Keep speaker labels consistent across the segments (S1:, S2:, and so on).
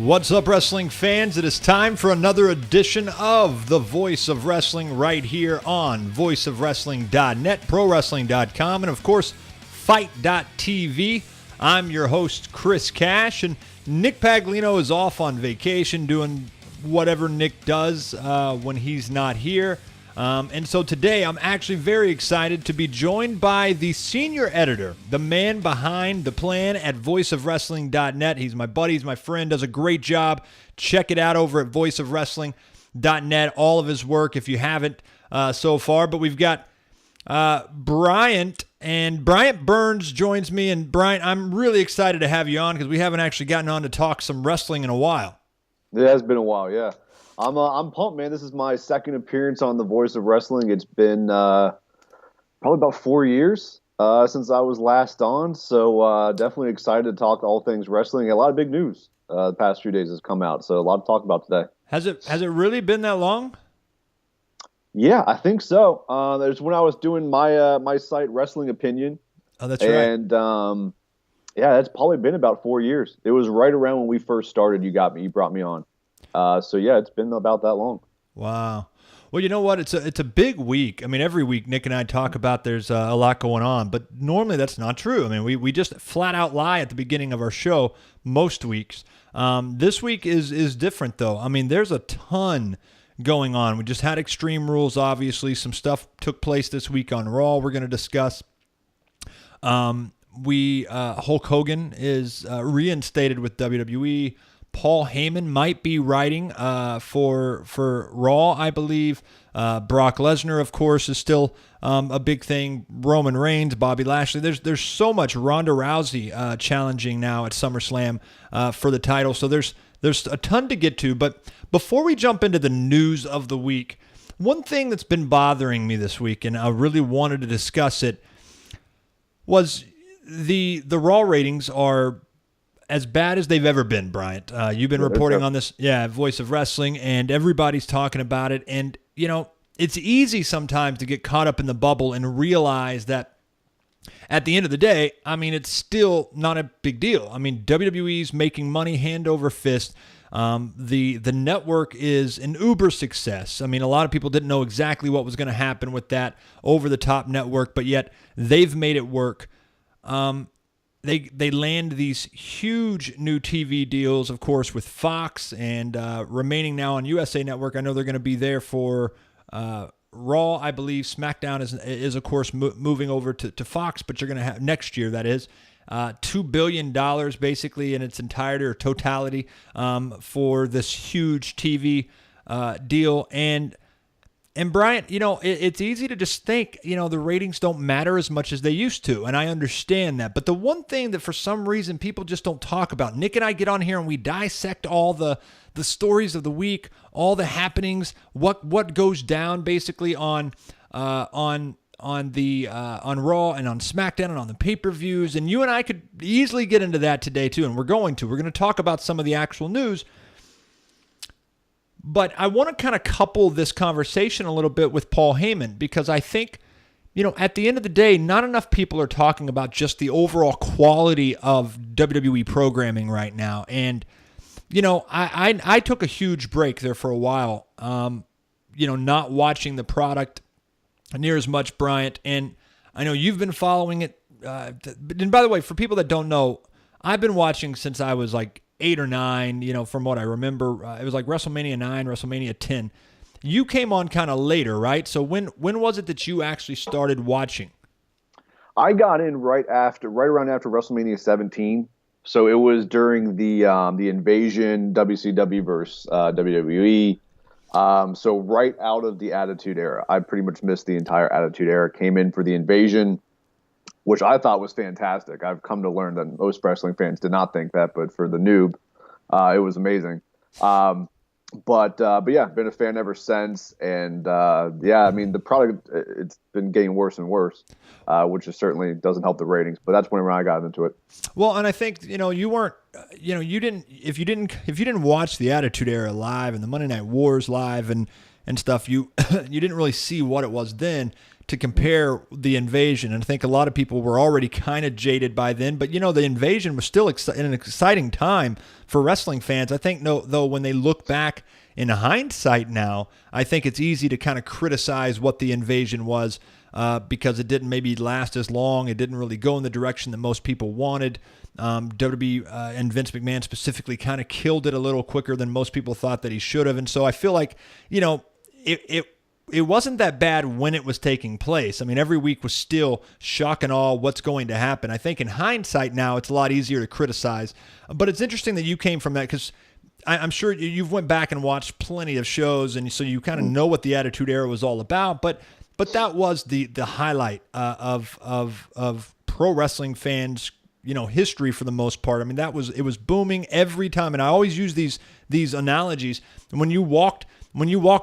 S1: What's up, wrestling fans? It is time for another edition of The Voice of Wrestling right here on voiceofwrestling.net, prowrestling.com, and of course, fight.tv. I'm your host, Chris Cash, and Nick Paglino is off on vacation doing whatever Nick does when he's not here. And so today I'm actually very excited to be joined by the senior editor, the man behind the plan at voiceofwrestling.net. He's my buddy, he's my friend, does a great job. Check it out over at voiceofwrestling.net, all of his work if you haven't so far. But we've got Bryant, and Bryant Burns joins me. And Bryant, I'm really excited to have you on because we haven't actually gotten on to talk some wrestling in a while.
S2: It has been a while, yeah. I'm pumped, man. This is my second appearance on The Voice of Wrestling. It's been probably about 4 years since I was last on, so definitely excited to talk all things wrestling. A lot of big news the past few days has come out, so a lot to talk about today.
S1: Has it really been that long?
S2: Yeah, I think so. There's when I was doing my site, Wrestling Opinion.
S1: Oh, that's right.
S2: And yeah, it's probably been about 4 years. It was right around when we first started. You brought me on. So yeah, it's been about that long.
S1: Wow. Well, you know what? It's a big week. I mean, every week Nick and I talk about there's a lot going on, but normally that's not true. I mean, we just flat out lie at the beginning of our show most weeks. This week is different though. I mean, there's a ton going on. We just had Extreme Rules, obviously. Some stuff took place this week on Raw we're going to discuss. Hulk Hogan is reinstated with WWE. Paul Heyman might be writing for Raw, I believe. Brock Lesnar, of course, is still a big thing. Roman Reigns, Bobby Lashley. There's so much. Ronda Rousey challenging now at SummerSlam for the title. So there's a ton to get to. But before we jump into the news of the week, one thing that's been bothering me this week, and I really wanted to discuss it, was the Raw ratings are as bad as they've ever been, Bryant. You've been reporting on this, Voice of Wrestling, and everybody's talking about it. And, you know, it's easy sometimes to get caught up in the bubble and realize that at the end of the day, I mean, it's still not a big deal. I mean, WWE's making money hand over fist. The network is an uber success. I mean, a lot of people didn't know exactly what was going to happen with that over-the-top network, but yet they've made it work. They land these huge new TV deals, of course, with Fox and remaining now on USA Network. I know they're going to be there for Raw, I believe. SmackDown is of course, moving over to Fox, but you're going to have next year, that is, $2 billion basically in its entirety or totality for this huge TV deal. And Bryant, you know, it's easy to just think, you know, the ratings don't matter as much as they used to, and I understand that. But the one thing that for some reason people just don't talk about, Nick and I get on here and we dissect all the stories of the week, all the happenings, what goes down basically on Raw and on SmackDown and on the pay-per-views. And you and I could easily get into that today too, and we're going to talk about some of the actual news. But I want to kind of couple this conversation a little bit with Paul Heyman, because I think, you know, at the end of the day, not enough people are talking about just the overall quality of WWE programming right now. And, you know, I took a huge break there for a while, you know, not watching the product near as much, Bryant. And I know you've been following it. And by the way, for people that don't know, I've been watching since I was like 8 or 9, you know, from what I remember. It was like WrestleMania 9, WrestleMania 10. You came on kind of later, right? So when was it that you actually started watching?
S2: I got in right around after WrestleMania 17. So it was during the Invasion, WCW versus WWE. So right out of the Attitude Era. I pretty much missed the entire Attitude Era. Came in for the Invasion, which I thought was fantastic. I've come to learn that most wrestling fans did not think that, but for the noob, it was amazing. But yeah, been a fan ever since. And yeah, I mean, the product, it's been getting worse and worse, which is certainly doesn't help the ratings. But that's when I got into it.
S1: Well, and I think, you know, you weren't, you know, if you didn't watch the Attitude Era live and the Monday Night Wars live and stuff, you you didn't really see what it was then. to compare the Invasion, and I think a lot of people were already kind of jaded by then. But the Invasion was still an exciting time for wrestling fans. I think though when they look back in hindsight now, I think it's easy to kind of criticize what the Invasion was because it didn't maybe last as long. It didn't really go in the direction that most people wanted. WWE and Vince McMahon specifically kind of killed it a little quicker than most people thought that he should have. And so I feel like it wasn't that bad when it was taking place. I mean, every week was still shock and awe what's going to happen. I think in hindsight now, it's a lot easier to criticize. But it's interesting that you came from that because I'm sure you've went back and watched plenty of shows, and so you kind of know what the Attitude Era was all about. But that was the highlight of pro wrestling fans, history for the most part. I mean, it was booming every time, and I always use these analogies. And when you walked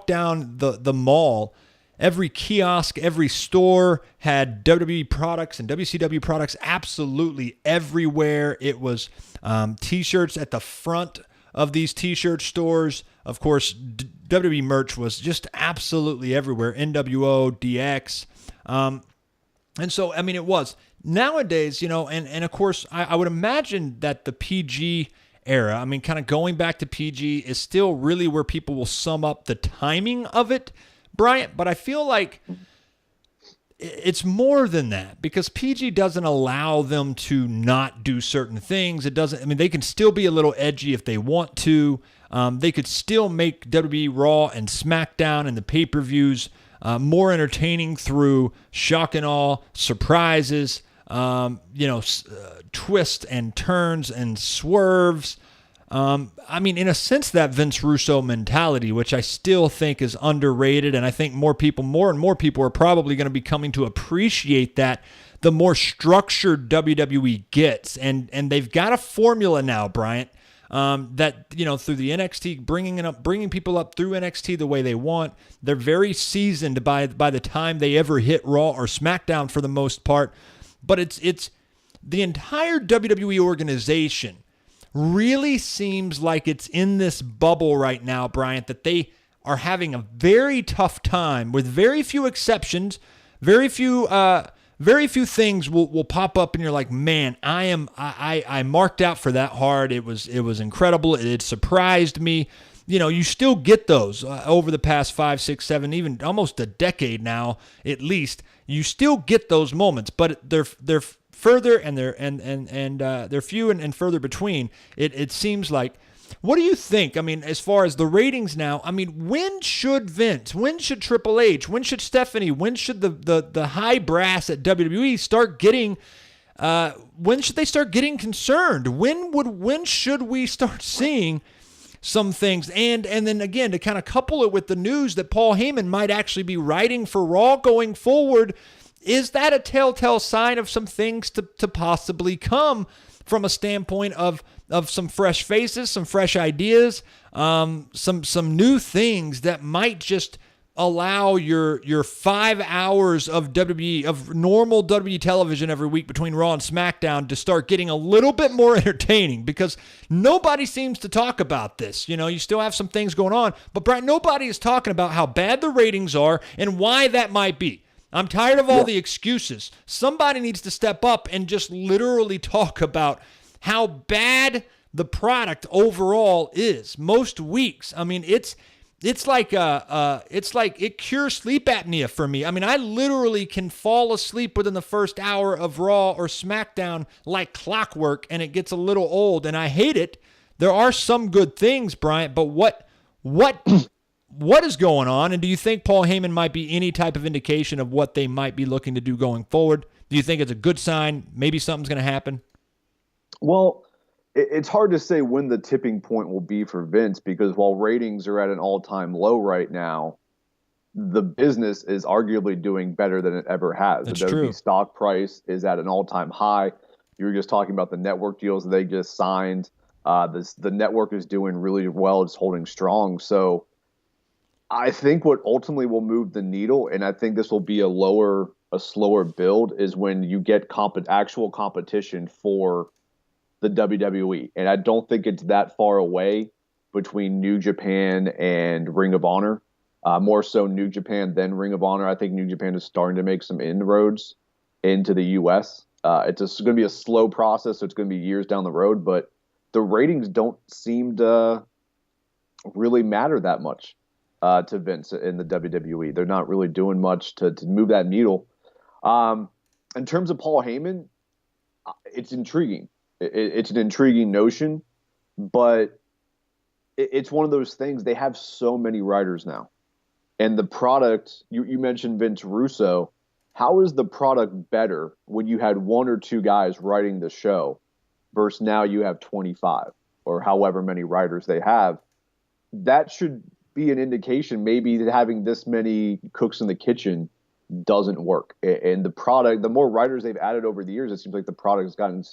S1: down the mall, every kiosk, every store had WWE products and WCW products absolutely everywhere. It was T-shirts at the front of these T-shirt stores. Of course, WWE merch was just absolutely everywhere. NWO, DX. And so, I mean, it was. Nowadays, and of course, I would imagine that the PG era, I mean, kind of going back to PG is still really where people will sum up the timing of it, Bryant. But I feel like it's more than that because PG doesn't allow them to not do certain things. It doesn't, I mean, they can still be a little edgy if they want to. They could still make WWE RAW and SmackDown and the pay-per-views more entertaining through shock and awe, surprises, twists and turns and swerves. I mean, in a sense, that Vince Russo mentality, which I still think is underrated, and I think more and more people are probably going to be coming to appreciate that the more structured WWE gets. And they've got a formula now, Bryant, that, through the NXT, bringing people up through NXT the way they want. They're very seasoned by the time they ever hit Raw or SmackDown for the most part. But it's the entire WWE organization really seems like it's in this bubble right now, Bryant, that they are having a very tough time with very few exceptions. Very few things will pop up and you're like, man, I marked out for that hard. It was incredible. It surprised me. You still get those over the past 5, 6, 7, even almost a decade now, at least. You still get those moments, but they're further and they're few and further between. It seems like. What do you think? I mean, as far as the ratings now, I mean, when should Vince, when should Triple H, when should Stephanie, when should the high brass at WWE start getting? When should they start getting concerned? When should we start seeing some things? And then again, to kind of couple it with the news that Paul Heyman might actually be writing for Raw going forward, is that a telltale sign of some things to possibly come from a standpoint of some fresh faces, some fresh ideas, some new things that might just allow your 5 hours of normal WWE television every week between Raw and SmackDown to start getting a little bit more entertaining, because nobody seems to talk about this. You still have some things going on, but Brian, nobody is talking about how bad the ratings are and why that might be. I'm tired of all the excuses. Somebody needs to step up and just literally talk about how bad the product overall is. Most weeks, I mean, it's like it cures sleep apnea for me. I mean, I literally can fall asleep within the first hour of Raw or SmackDown like clockwork, and it gets a little old, and I hate it. There are some good things, Bryant, but what is going on? And do you think Paul Heyman might be any type of indication of what they might be looking to do going forward? Do you think it's a good sign? Maybe something's going to happen?
S2: Well, it's hard to say when the tipping point will be for Vince, because while ratings are at an all-time low right now, the business is arguably doing better than it ever has.
S1: That's
S2: the
S1: true.
S2: WWE stock price is at an all-time high. You were just talking about the network deals that they just signed. The network is doing really well. It's holding strong. So I think what ultimately will move the needle, and I think this will be a slower build, is when you get actual competition for the WWE. And I don't think it's that far away between New Japan and Ring of Honor. more so New Japan than Ring of Honor. I think New Japan is starting to make some inroads into the U.S. It's going to be a slow process, so it's going to be years down the road, but the ratings don't seem to really matter that much to Vince in the WWE. They're not really doing much to move that needle. In terms of Paul Heyman, it's intriguing. It's an intriguing notion, but it's one of those things. They have so many writers now. And the product, you mentioned Vince Russo. How is the product better when you had one or two guys writing the show versus now you have 25 or however many writers they have? That should be an indication maybe that having this many cooks in the kitchen doesn't work. And the product, the more writers they've added over the years, it seems like the product has gotten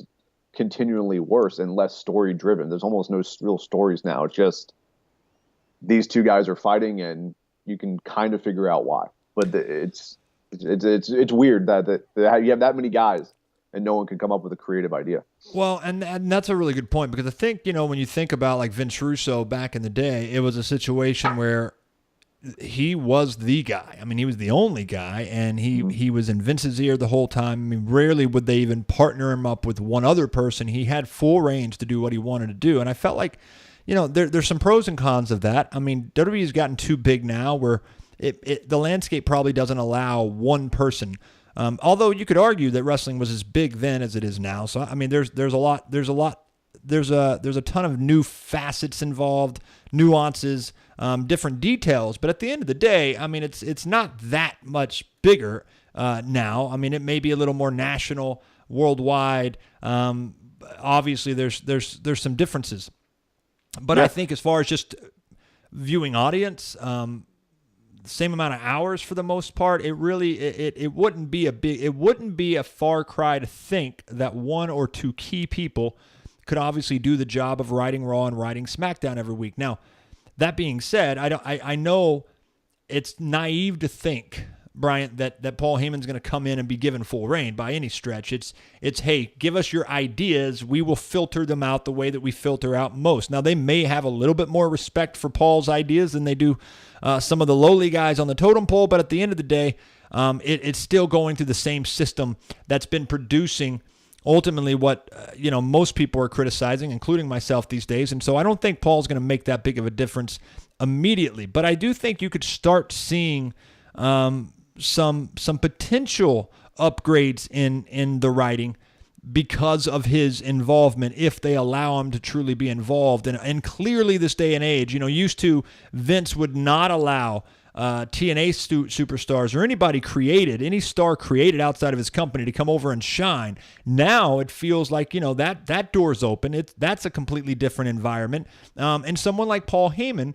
S2: continually worse and less story driven. There's almost no real stories now. It's just these two guys are fighting and you can kind of figure out why. But it's weird that you have that many guys and no one can come up with a creative idea.
S1: Well, and that's a really good point, because I think, when you think about like Vince Russo back in the day, it was a situation where he was the guy. I mean, he was the only guy, and he was in Vince's ear the whole time. I mean, rarely would they even partner him up with one other person. He had full range to do what he wanted to do, and I felt like, there's some pros and cons of that. I mean, WWE's gotten too big now where the landscape probably doesn't allow one person. Although you could argue that wrestling was as big then as it is now. So I mean, there's a ton of new facets involved, nuances, different details. But at the end of the day, I mean, it's not that much bigger now. I mean, it may be a little more national, worldwide. Obviously, there's some differences. But yeah. I think as far as just viewing audience, same amount of hours for the most part, it really it wouldn't be a far cry to think that one or two key people could obviously do the job of writing Raw and writing SmackDown every week. Now, that being said, I know it's naive to think, Bryant, that Paul Heyman's going to come in and be given full reign by any stretch. It's hey, give us your ideas. We will filter them out the way that we filter out most. Now, they may have a little bit more respect for Paul's ideas than they do some of the lowly guys on the totem pole, but at the end of the day, it's still going through the same system that's been producing ultimately what most people are criticizing, including myself these days. And so I don't think Paul's going to make that big of a difference immediately, but I do think you could start seeing some potential upgrades in the writing because of his involvement, if they allow him to truly be involved. And clearly this day and age, used to, Vince would not allow TNA superstars or anybody created, any star created outside of his company to come over and shine. Now it feels like, that door's open. That's a completely different environment. And someone like Paul Heyman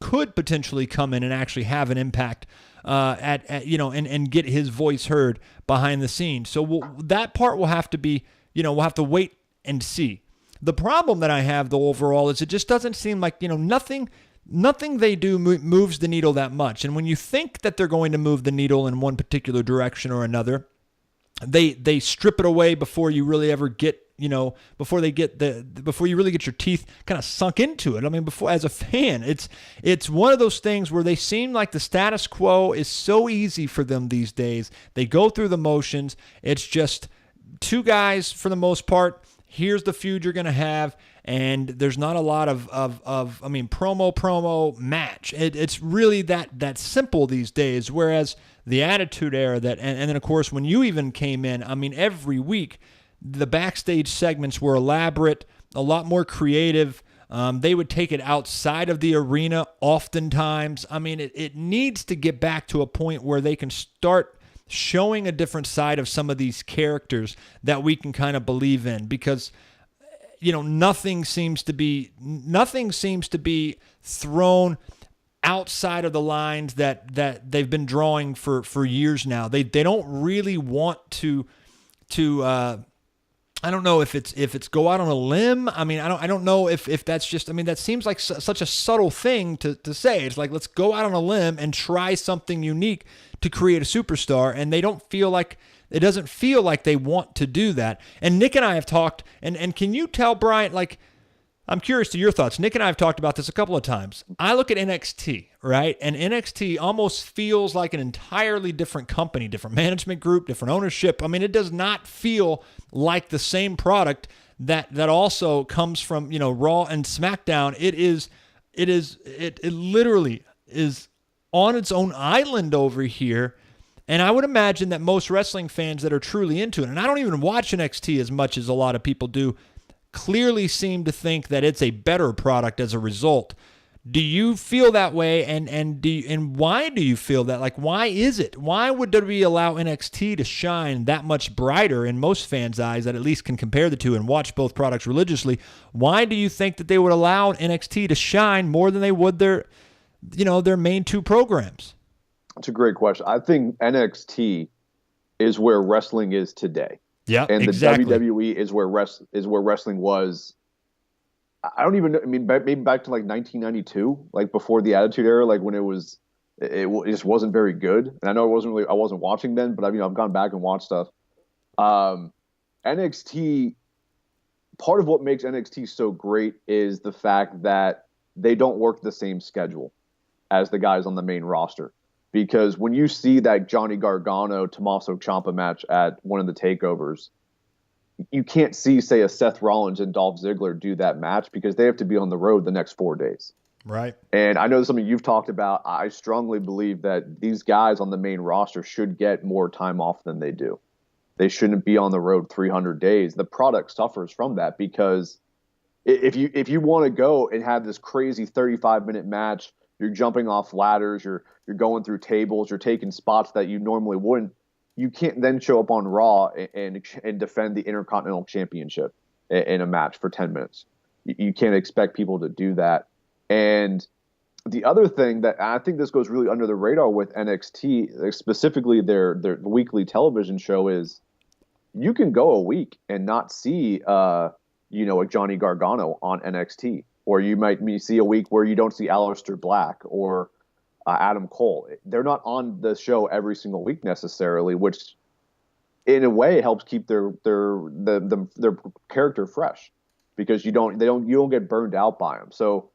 S1: could potentially come in and actually have an impact and get his voice heard behind the scenes. So that part will have to be, we'll have to wait and see. The problem that I have, though, overall, is it just doesn't seem like, nothing they do moves the needle that much. And when you think that they're going to move the needle in one particular direction or another, they strip it away before you really ever get, before you really get your teeth kind of sunk into it. I mean, before, as a fan, it's one of those things where they seem like the status quo is so easy for them these days. They go through the motions. It's just two guys for the most part. Here's the feud you're going to have, and there's not a lot of promo match. It's really that simple these days, whereas the Attitude Era, and then, of course, when you even came in, I mean, every week, the backstage segments were elaborate, a lot more creative. They would take it outside of the arena oftentimes. I mean, it needs to get back to a point where they can start showing a different side of some of these characters that we can kind of believe in, because nothing seems to be thrown outside of the lines that they've been drawing for years now. They don't really want to I don't know if it's go out on a limb. I mean, I don't know if that's just, I mean, that seems like such a subtle thing to say. It's like, let's go out on a limb and try something unique to create a superstar. And it doesn't feel like they want to do that. And Nick and I have talked, and can you tell, Bryant, like, I'm curious to your thoughts. Nick and I have talked about this a couple of times. I look at NXT, right? And NXT almost feels like an entirely different company, different management group, different ownership. I mean, it does not feel like the same product that also comes from, Raw and SmackDown. It literally is on its own island over here. And I would imagine that most wrestling fans that are truly into it, and I don't even watch NXT as much as a lot of people do, clearly seem to think that it's a better product as a result. Do you feel that way? And why do you feel that? Like, why is it? Why would WWE allow NXT to shine that much brighter in most fans' eyes that at least can compare the two and watch both products religiously? Why do you think that they would allow NXT to shine more than they would their main two programs?
S2: That's a great question. I think NXT is where wrestling is today.
S1: Yeah,
S2: and
S1: exactly.
S2: The WWE is where wrestling was. I don't even know. I mean, maybe back to like 1992, like before the Attitude Era, like when it just wasn't very good. And I know I wasn't watching then, but I've gone back and watched stuff. NXT, part of what makes NXT so great is the fact that they don't work the same schedule as the guys on the main roster. Because when you see that Johnny Gargano Tommaso Ciampa match at one of the takeovers, you can't see, say, a Seth Rollins and Dolph Ziggler do that match because they have to be on the road the next 4 days.
S1: Right.
S2: And I know something you've talked about. I strongly believe that these guys on the main roster should get more time off than they do. They shouldn't be on the road 300 days. The product suffers from that because if you want to go and have this crazy 35-minute match, you're jumping off ladders, you're going through tables, you're taking spots that you normally wouldn't. You can't then show up on Raw and defend the Intercontinental Championship in a match for 10 minutes. You can't expect people to do that. And the other thing that I think this goes really under the radar with NXT, specifically their weekly television show, is you can go a week and not see a Johnny Gargano on NXT. Or you might see a week where you don't see Aleister Black or Adam Cole. They're not on the show every single week necessarily, which in a way helps keep their character fresh because you don't get burned out by them. So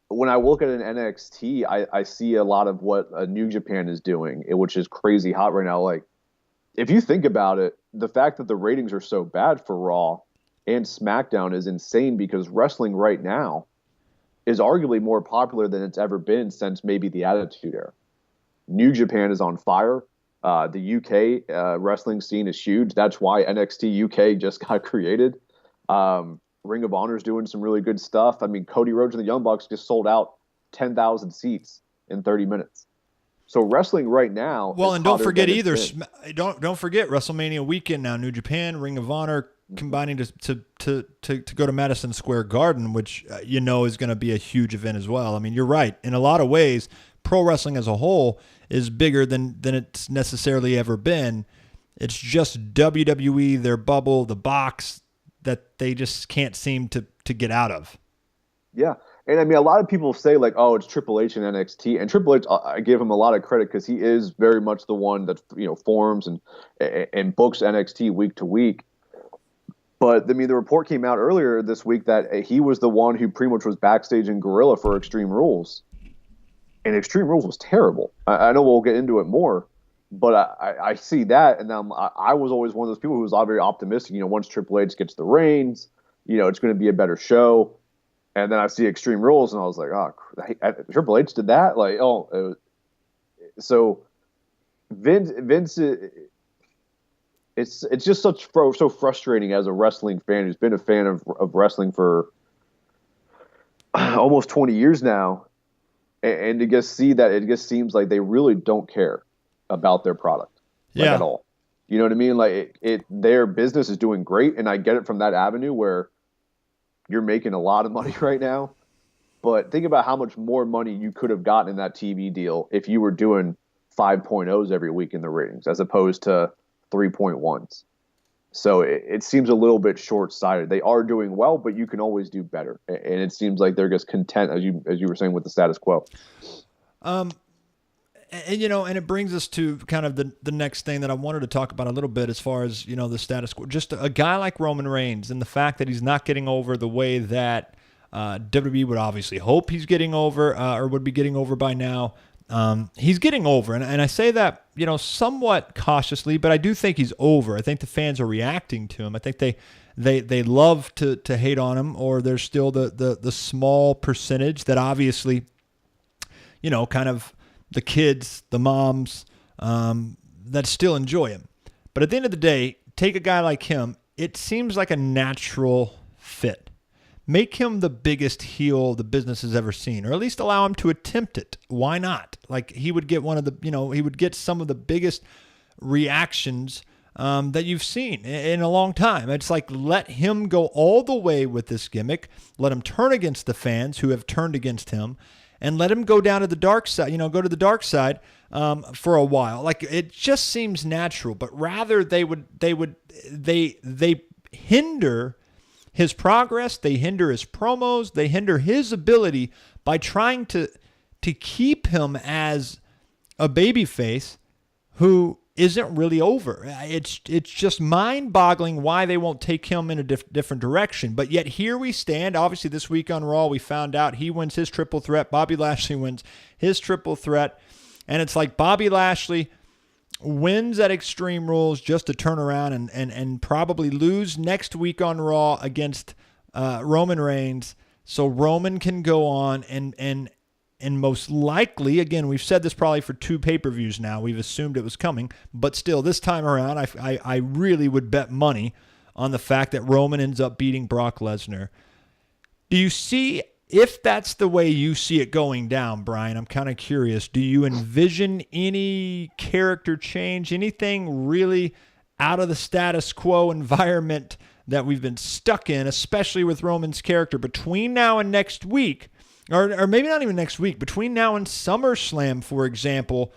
S2: when I look at an NXT, I see a lot of what New Japan is doing, which is crazy hot right now. Like, if you think about it, the fact that the ratings are so bad for Raw and SmackDown is insane because wrestling right now is arguably more popular than it's ever been since maybe the Attitude Era. New Japan is on fire. The UK wrestling scene is huge. That's why NXT UK just got created. Ring of Honor is doing some really good stuff. I mean, Cody Rhodes and the Young Bucks just sold out 10,000 seats in 30 minutes. So wrestling right now.
S1: Well, and don't forget either. Don't forget WrestleMania weekend now. New Japan, Ring of Honor combining to go to Madison Square Garden, which is going to be a huge event as well. I mean, you're right. In a lot of ways, pro wrestling as a whole is bigger than it's necessarily ever been. It's just WWE, their bubble, the box that they just can't seem to get out of. Yeah.
S2: And I mean, a lot of people say like, oh, it's Triple H and NXT. And Triple H, I give him a lot of credit because he is very much the one that, forms and books NXT week to week. But I mean, the report came out earlier this week that he was the one who pretty much was backstage in Gorilla for Extreme Rules. And Extreme Rules was terrible. I know we'll get into it more, but I see that. And I was always one of those people who was very optimistic. Once Triple H gets the reins, it's going to be a better show. And then I see Extreme Rules, and I was like, "Oh, Triple H did that!" Like, so Vince, it's just so frustrating as a wrestling fan who's been a fan of wrestling for almost 20 years now, and to just see that it just seems like they really don't care about their product, at all. You know what I mean? Like their business is doing great, and I get it from that avenue where you're making a lot of money right now, but think about how much more money you could have gotten in that TV deal if you were doing 5.0s every week in the ratings as opposed to 3.1s. So it seems a little bit short-sighted. They are doing well, but you can always do better. And it seems like they're just content, as you were saying, with the status quo.
S1: And And, and it brings us to kind of the next thing that I wanted to talk about a little bit as far as, the status quo. Just a guy like Roman Reigns and the fact that he's not getting over the way that WWE would obviously hope he's getting over or would be getting over by now. He's getting over. And I say that, somewhat cautiously, but I do think he's over. I think the fans are reacting to him. I think they love to hate on him, or there's still the small percentage that obviously, kind of the kids, the moms, that still enjoy him. But at the end of the day, take a guy like him, it seems like a natural fit. Make him the biggest heel the business has ever seen, or at least allow him to attempt it. Why not? Like, he would get he would get some of the biggest reactions that you've seen in a long time. It's like, let him go all the way with this gimmick. Let him turn against the fans who have turned against him, and let him go down to the dark side, go to the dark side for a while. Like, it just seems natural, but rather they hinder his progress, they hinder his promos, they hinder his ability by trying to keep him as a babyface who isn't really over. It's just mind-boggling why they won't take him in a different direction. But yet here we stand. Obviously, this week on Raw, we found out he wins his triple threat. Bobby Lashley wins his triple threat. And it's like Bobby Lashley wins at Extreme Rules just to turn around and probably lose next week on Raw against Roman Reigns. So Roman can go on and most likely, again, we've said this probably for 2 pay-per-views now. We've assumed it was coming. But still, this time around, I really would bet money on the fact that Roman ends up beating Brock Lesnar. Do you see, if that's the way you see it going down, Brian, I'm kind of curious, do you envision any character change, anything really out of the status quo environment that we've been stuck in, especially with Roman's character between now and next week? Or maybe not even next week, between now and SummerSlam, for example,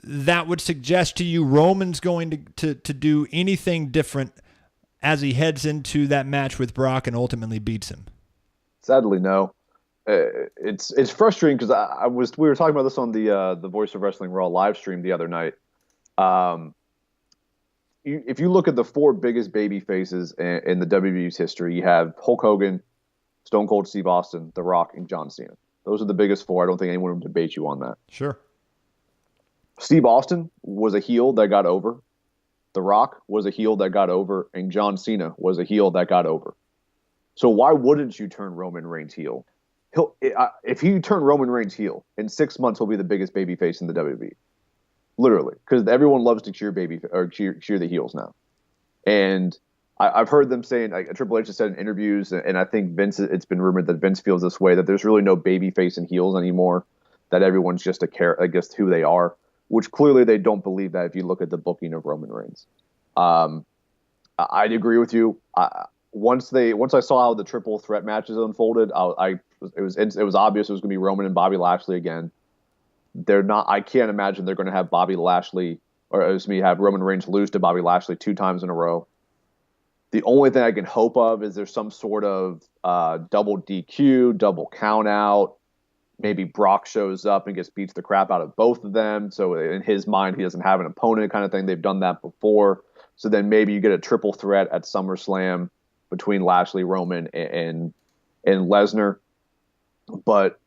S1: that would suggest to you Roman's going to do anything different as he heads into that match with Brock and ultimately beats him? Sadly,
S2: no. It's frustrating because we were talking about this on the Voice of Wrestling Raw live stream the other night. If you look at the 4 biggest baby faces in the WWE's history, you have Hulk Hogan, Stone Cold Steve Austin, The Rock, and John Cena. Those are the biggest 4. I don't think anyone would debate you on that.
S1: Sure.
S2: Steve Austin was a heel that got over. The Rock was a heel that got over. And John Cena was a heel that got over. So why wouldn't you turn Roman Reigns heel? If you turn Roman Reigns heel, in 6 months he'll be the biggest babyface in the WWE. Literally. Because everyone loves to cheer the heels now. And I've heard them saying, like Triple H has said in interviews, and I think Vince, it's been rumored that Vince feels this way, that there's really no baby face and heels anymore, that everyone's just who they are, which clearly they don't believe that if you look at the booking of Roman Reigns. I'd agree with you. Once I saw how the triple threat matches unfolded, it was obvious it was going to be Roman and Bobby Lashley again. I can't imagine they're going to have have Roman Reigns lose to Bobby Lashley 2 times in a row. The only thing I can hope of is there's some sort of double DQ, double count out. Maybe Brock shows up and beats the crap out of both of them. So in his mind, he doesn't have an opponent kind of thing. They've done that before. So then maybe you get a triple threat at SummerSlam between Lashley, Roman, and Lesnar. But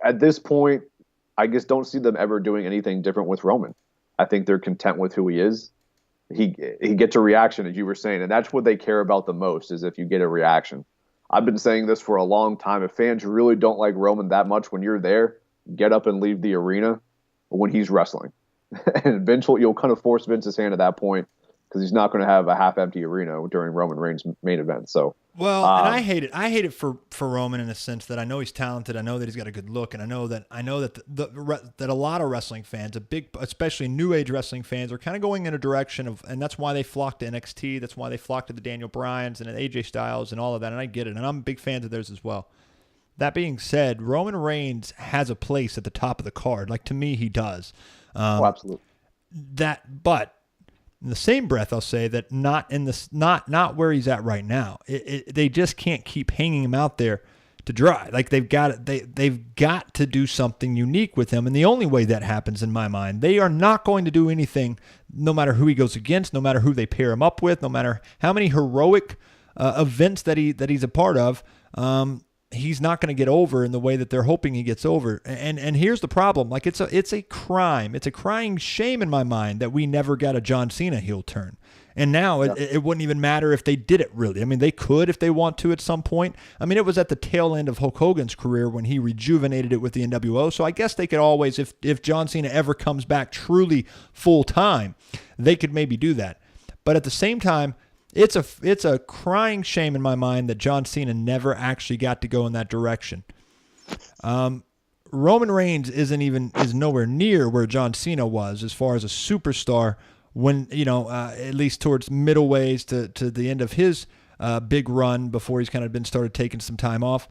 S2: at this point, I just don't see them ever doing anything different with Roman. I think they're content with who he is. He gets a reaction, as you were saying, and that's what they care about the most, is if you get a reaction. I've been saying this for a long time. If fans really don't like Roman that much when you're there, get up and leave the arena when he's wrestling. And you'll kind of force Vince's hand at that point, because he's not going to have a half-empty arena during Roman Reigns' main event. So,
S1: and I hate it. I hate it for Roman in the sense that I know he's talented. I know that he's got a good look, and I know that that a lot of wrestling fans, especially new age wrestling fans, are kind of going in a direction of, and that's why they flock to NXT. That's why they flock to the Daniel Bryans and AJ Styles and all of that. And I get it, and I'm big fans of theirs as well. That being said, Roman Reigns has a place at the top of the card. Like, to me, he does.
S2: Absolutely.
S1: But in the same breath, I'll say that not where he's at right now. They just can't keep hanging him out there to dry. Like they've got to do something unique with him, and the only way that happens, in my mind, they are not going to do anything, no matter who he goes against, no matter who they pair him up with, no matter how many heroic events that he's a part of. He's not going to get over in the way that they're hoping he gets over. And here's the problem. Like it's a crime. It's a crying shame in my mind that we never got a John Cena heel turn. And now it wouldn't even matter if they did it really. I mean, they could if they want to at some point. I mean, it was at the tail end of Hulk Hogan's career when he rejuvenated it with the NWO. So I guess they could always, if John Cena ever comes back truly full time, they could maybe do that. But at the same time, it's a crying shame in my mind that John Cena never actually got to go in that direction. Roman Reigns is nowhere near where John Cena was as far as a superstar when, at least towards middle ways to the end of his big run before he's kind of been started taking some time off.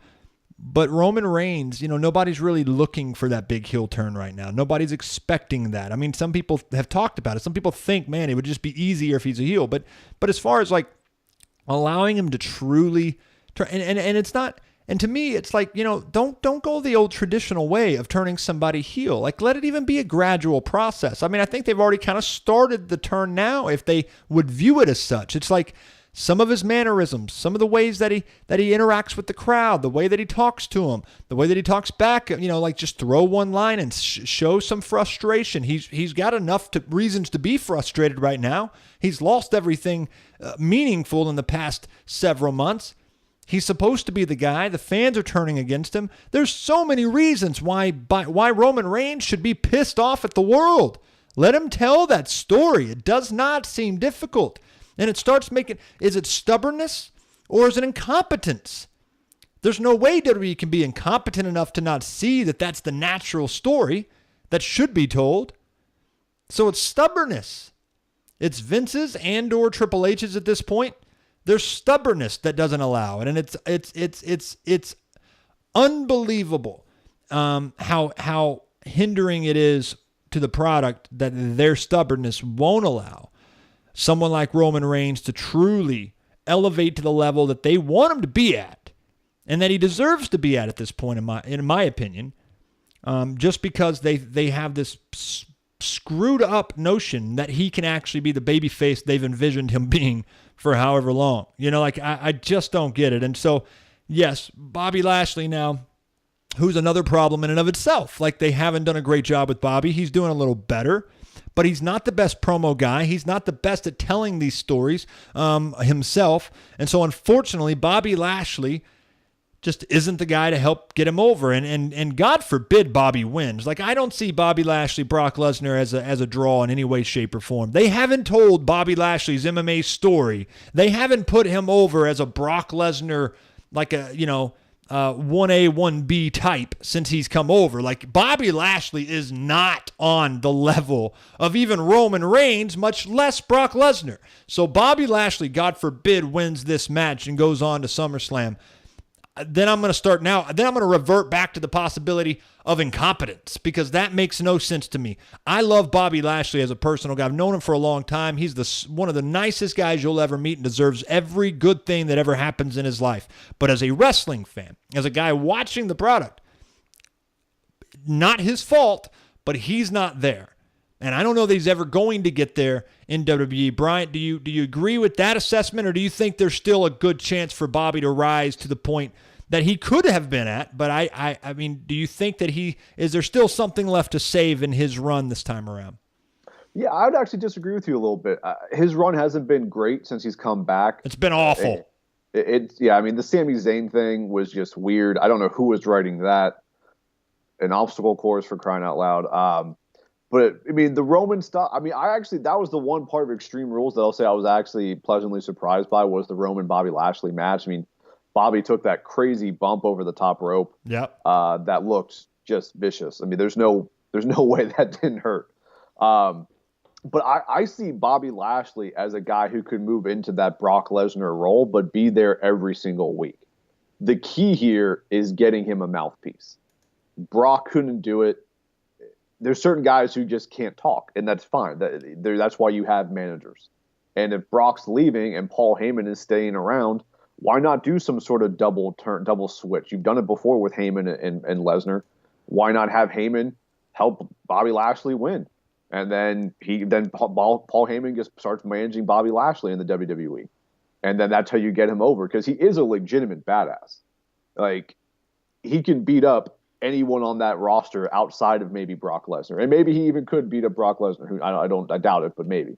S1: But Roman Reigns, nobody's really looking for that big heel turn right now. Nobody's expecting that. I mean, some people have talked about it. Some people think, man, it would just be easier if he's a heel. But as far as like allowing him to truly turn, and it's not, and to me, it's like, don't go the old traditional way of turning somebody heel. Like, let it even be a gradual process. I mean, I think they've already kind of started the turn now if they would view it as such. It's like, some of his mannerisms, some of the ways that he interacts with the crowd, the way that he talks to him, the way that he talks back, like just throw one line and show some frustration. He's got enough reasons to be frustrated right now. He's lost everything meaningful in the past several months. He's supposed to be the guy. The fans are turning against him. There's so many reasons why Roman Reigns should be pissed off at the world. Let him tell that story. It does not seem difficult. And it starts making, is it stubbornness or is it incompetence? There's no way WWE can be incompetent enough to not see that that's the natural story that should be told. So it's stubbornness. It's Vince's and or Triple H's at this point. There's stubbornness that doesn't allow it. And it's unbelievable how hindering it is to the product that their stubbornness won't allow someone like Roman Reigns to truly elevate to the level that they want him to be at and that he deserves to be at this point, in my opinion, just because they have this screwed up notion that he can actually be the babyface they've envisioned him being for however long. I just don't get it. And so, yes, Bobby Lashley now, who's another problem in and of itself. Like, they haven't done a great job with Bobby. He's doing a little better. But he's not the best promo guy. He's not the best at telling these stories himself. And so, unfortunately, Bobby Lashley just isn't the guy to help get him over. And God forbid Bobby wins. Like, I don't see Bobby Lashley, Brock Lesnar as a draw in any way, shape, or form. They haven't told Bobby Lashley's MMA story. They haven't put him over as a Brock Lesnar, like a, 1A, 1B type since he's come over. Like, Bobby Lashley is not on the level of even Roman Reigns, much less Brock Lesnar. So Bobby Lashley, God forbid, wins this match and goes on to SummerSlam. Then I'm going to revert back to the possibility of incompetence, because that makes no sense to me. I love Bobby Lashley as a personal guy. I've known him for a long time. He's one of the nicest guys you'll ever meet and deserves every good thing that ever happens in his life. But as a wrestling fan, as a guy watching the product, not his fault, but he's not there. And I don't know that he's ever going to get there in WWE. Bryant, do you agree with that assessment, or do you think there's still a good chance for Bobby to rise to the point that he could have been at? But I mean, do you think that is there still something left to save in his run this time around?
S2: Yeah, I would actually disagree with you a little bit. His run hasn't been great since he's come back.
S1: It's been awful.
S2: I mean, the Sami Zayn thing was just weird. I don't know who was writing that. An obstacle course, for crying out loud. But, I mean, the Roman stuff, I mean, that was the one part of Extreme Rules that I'll say I was actually pleasantly surprised by, was the Roman-Bobby Lashley match. I mean, Bobby took that crazy bump over the top rope.
S1: Yep.
S2: That looked just vicious. I mean, there's no way that didn't hurt. But I see Bobby Lashley as a guy who could move into that Brock Lesnar role, but be there every single week. The key here is getting him a mouthpiece. Brock couldn't do it. There's certain guys who just can't talk, and that's fine. That's why you have managers. And if Brock's leaving and Paul Heyman is staying around, Why not do some sort of double switch? You've done it before with Heyman and Lesnar. Why not have Heyman help Bobby Lashley win? And then Paul Heyman just starts managing Bobby Lashley in the WWE. And then that's how you get him over, because he is a legitimate badass. Like, he can beat up anyone on that roster outside of maybe Brock Lesnar. And maybe he even could beat up Brock Lesnar. I doubt it, but maybe.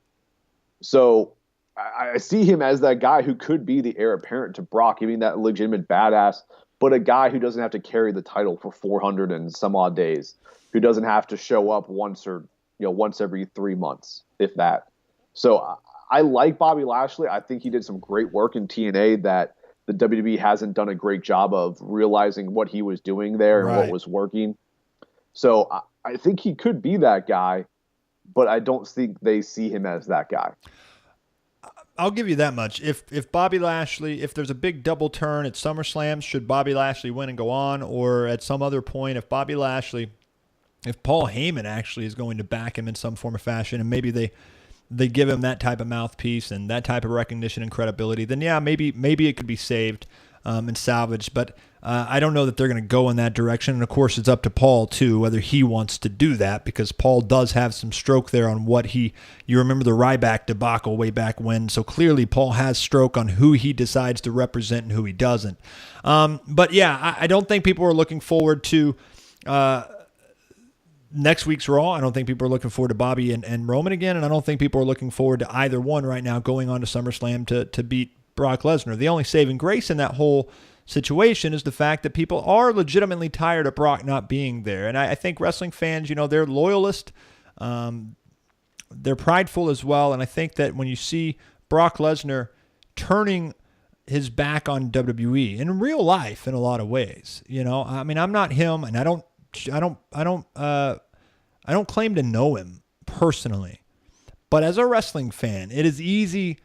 S2: So I see him as that guy who could be the heir apparent to Brock, giving that legitimate badass, but a guy who doesn't have to carry the title for 400 and some odd days, who doesn't have to show up once every 3 months, if that. So I like Bobby Lashley. I think he did some great work in TNA that the WWE hasn't done a great job of realizing what he was doing there and what was working. So I think he could be that guy, but I don't think they see him as that guy.
S1: I'll give you that much. If Bobby Lashley, if there's a big double turn at SummerSlam, should Bobby Lashley win and go on? Or at some other point, if Paul Heyman actually is going to back him in some form or fashion, and maybe they give him that type of mouthpiece and that type of recognition and credibility, then yeah, maybe it could be saved and salvaged. But I don't know that they're going to go in that direction. And of course, it's up to Paul too, whether he wants to do that, because Paul does have some stroke there on what you remember the Ryback debacle way back when. So clearly Paul has stroke on who he decides to represent and who he doesn't. But yeah, I don't think people are looking forward to next week's Raw. I don't think people are looking forward to Bobby and Roman again, and I don't think people are looking forward to either one right now going on to SummerSlam to beat Brock Lesnar. The only saving grace in that whole situation is the fact that people are legitimately tired of Brock not being there. And I think wrestling fans, they're loyalist. They're prideful as well. And I think that when you see Brock Lesnar turning his back on WWE in real life in a lot of ways, I mean, I'm not him, and I don't claim to know him personally, but as a wrestling fan, it is easy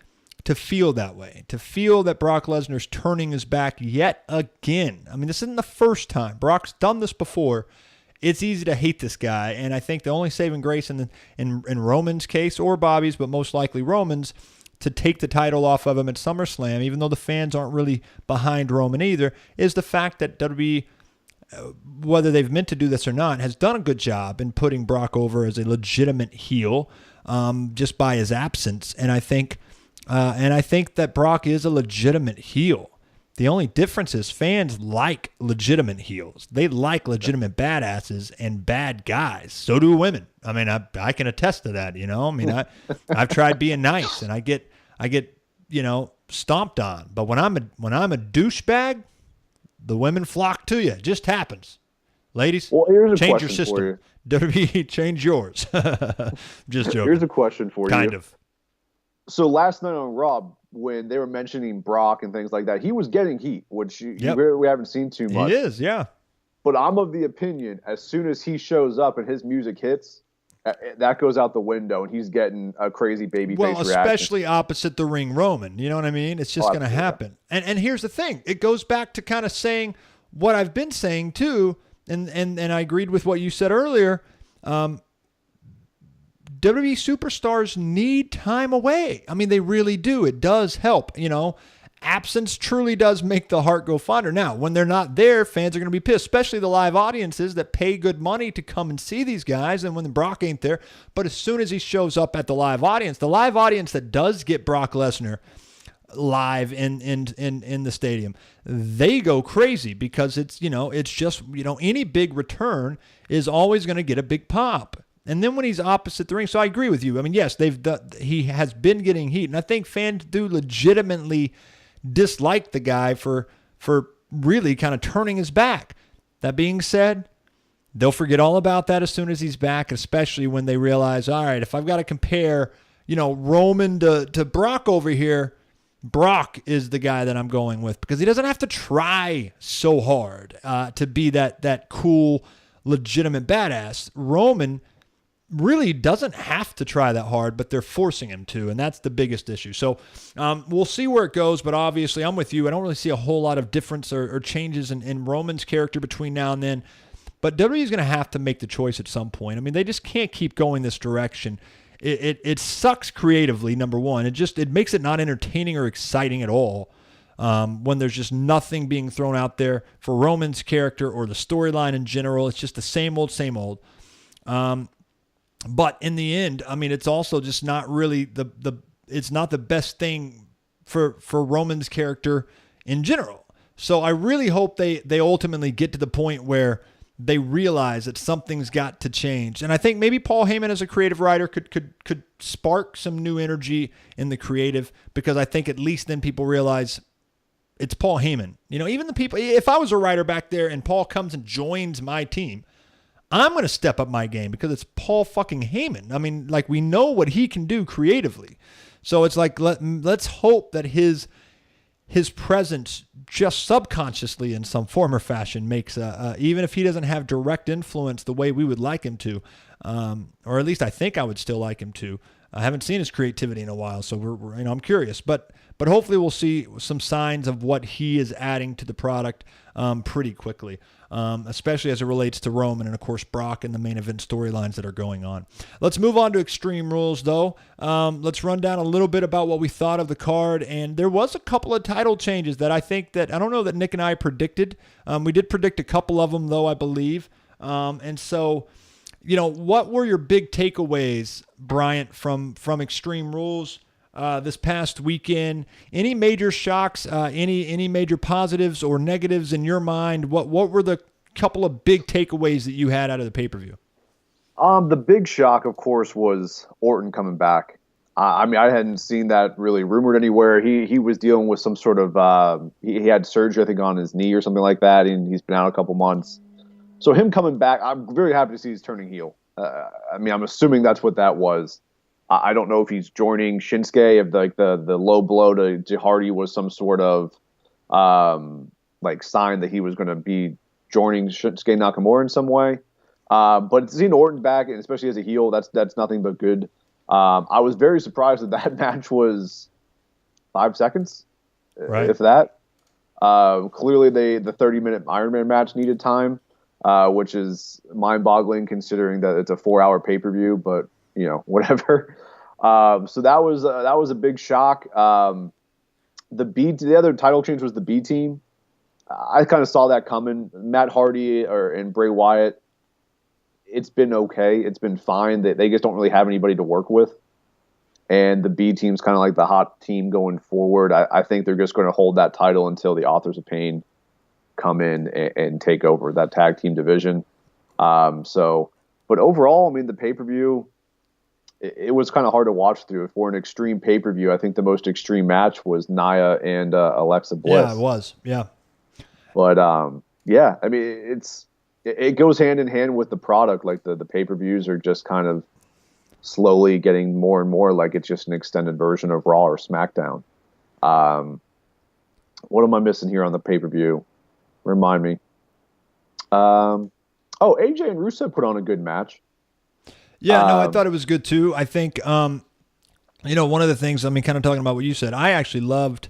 S1: to feel that way, to feel that Brock Lesnar's turning his back yet again. I mean, this isn't the first time. Brock's done this before. It's easy to hate this guy, and I think the only saving grace in Roman's case, or Bobby's, but most likely Roman's, to take the title off of him at SummerSlam, even though the fans aren't really behind Roman either, is the fact that WWE, whether they've meant to do this or not, has done a good job in putting Brock over as a legitimate heel just by his absence. And I think that Brock is a legitimate heel. The only difference is fans like legitimate heels. They like legitimate badasses and bad guys. So do women. I mean, I can attest to that. I mean, I've tried being nice, and I get stomped on. But when I'm a douchebag, the women flock to you. It just happens. Ladies, change your system. WWE, change yours. Just joking.
S2: Here's a question for you.
S1: Kind of.
S2: So last night on Raw, when they were mentioning Brock and things like that, he was getting heat, which we haven't seen too much.
S1: He is, yeah.
S2: But I'm of the opinion, as soon as he shows up and his music hits, that goes out the window, and he's getting a crazy babyface reaction. Well,
S1: especially opposite the ring Roman. You know what I mean? It's just going to happen. And here's the thing. It goes back to kind of saying what I've been saying too, and I agreed with what you said earlier. WWE superstars need time away. I mean, they really do. It does help. Absence truly does make the heart go fonder. Now, when they're not there, fans are going to be pissed, especially the live audiences that pay good money to come and see these guys, and when Brock ain't there. But as soon as he shows up at the live audience that does get Brock Lesnar live in the stadium, they go crazy, because it's just any big return is always going to get a big pop. And then when he's opposite the ring, so I agree with you. I mean, yes, he has been getting heat, and I think fans do legitimately dislike the guy for really kind of turning his back. That being said, they'll forget all about that as soon as he's back, especially when they realize, all right, if I've got to compare, Roman to Brock over here, Brock is the guy that I'm going with, because he doesn't have to try so hard to be that cool, legitimate badass. Roman really doesn't have to try that hard, but they're forcing him to, and that's the biggest issue. So we'll see where it goes, but obviously I'm with you. I don't really see a whole lot of difference or changes in Roman's character between now and then, but WWE is going to have to make the choice at some point. I mean, they just can't keep going this direction. It sucks creatively, number one. It makes it not entertaining or exciting at all. when there's just nothing being thrown out there for Roman's character or the storyline in general. It's just the same old, same old. But in the end, I mean, it's also just not really it's not the best thing for Roman's character in general. So I really hope they ultimately get to the point where they realize that something's got to change. And I think maybe Paul Heyman as a creative writer could spark some new energy in the creative, because I think at least then people realize it's Paul Heyman. You know, even the people, if I was a writer back there and Paul comes and joins my team, I'm going to step up my game because it's Paul fucking Heyman. I mean, like, we know what he can do creatively. So it's like, let's hope that his presence just subconsciously in some form or fashion makes, even if he doesn't have direct influence the way we would like him to, or at least I think I would still like him to. I haven't seen his creativity in a while, so we're I'm curious, but hopefully we'll see some signs of what he is adding to the product pretty quickly, especially as it relates to Roman and, of course, Brock and the main event storylines that are going on. Let's move on to Extreme Rules, though. Let's run down a little bit about what we thought of the card, and there was a couple of title changes that I don't know that Nick and I predicted. We did predict a couple of them, though, I believe, and so, you know, what were your big takeaways, Bryant, from Extreme Rules this past weekend? Any major shocks, any major positives or negatives in your mind? What were the couple of big takeaways that you had out of the pay-per-view?
S2: The big shock, of course, was Orton coming back. I mean, I hadn't seen that really rumored anywhere. He was dealing with some sort of he had surgery, I think, on his knee or something like that, and he's been out a couple months. So him coming back, I'm very happy to see he's turning heel. I mean, I'm assuming that's what that was. I don't know if he's joining Shinsuke, if like the low blow to Hardy was some sort of like sign that he was going to be joining Shinsuke Nakamura in some way. But seeing Orton back, and especially as a heel, that's nothing but good. I was very surprised that match was 5 seconds,
S1: right,
S2: if that. Clearly, the 30-minute Iron Man match needed time, which is mind-boggling considering that it's a 4-hour pay-per-view. But you know, whatever. So that was a big shock. The other title change was the B team. I kind of saw that coming. Matt Hardy and Bray Wyatt. It's been okay. It's been fine. They just don't really have anybody to work with. And the B team's kind of like the hot team going forward. I think they're just going to hold that title until the Authors of Pain come in and take over that tag team division. But overall, I mean, the pay-per-view, it was kind of hard to watch through. For an extreme pay-per-view, I think the most extreme match was Nia and Alexa Bliss.
S1: Yeah, it was. Yeah.
S2: But, yeah, I mean, it goes hand in hand with the product. Like the pay-per-views are just kind of slowly getting more and more like it's just an extended version of Raw or SmackDown. What am I missing here on the pay-per-view? Remind me. AJ and Rusev put on a good match.
S1: Yeah, no, I thought it was good too. I think, one of the things, I mean, kind of talking about what you said, I actually loved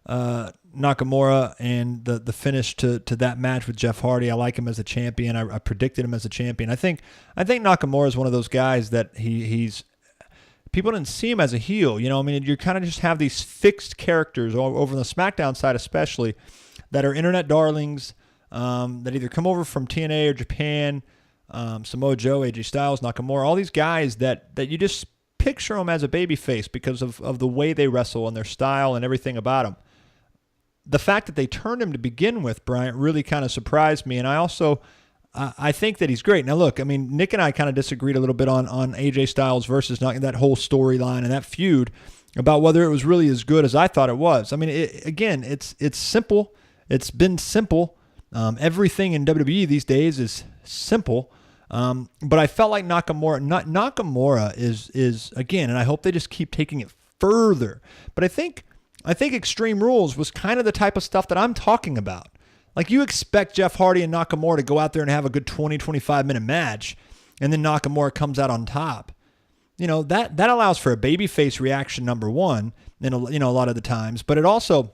S1: Nakamura and the finish to that match with Jeff Hardy. I like him as a champion. I predicted him as a champion. I think Nakamura is one of those guys that he's people didn't see him as a heel. You know, I mean, you kind of just have these fixed characters over the SmackDown side, especially, that are internet darlings that either come over from TNA or Japan. Samoa Joe, AJ Styles, Nakamura, all these guys that you just picture them as a babyface because of the way they wrestle and their style and everything about them. The fact that they turned him to begin with, Bryant, really kind of surprised me. And I also, I think that he's great. Now, look, I mean, Nick and I kind of disagreed a little bit on AJ Styles versus that whole storyline and that feud about whether it was really as good as I thought it was. I mean, it's simple. It's been simple. Everything in WWE these days is simple. But I felt like Nakamura is again, and I hope they just keep taking it further. But I think Extreme Rules was kind of the type of stuff that I'm talking about. Like, you expect Jeff Hardy and Nakamura to go out there and have a good 20, 25-minute match, and then Nakamura comes out on top. You know, that allows for a babyface reaction, number one, a lot of the times. But it also,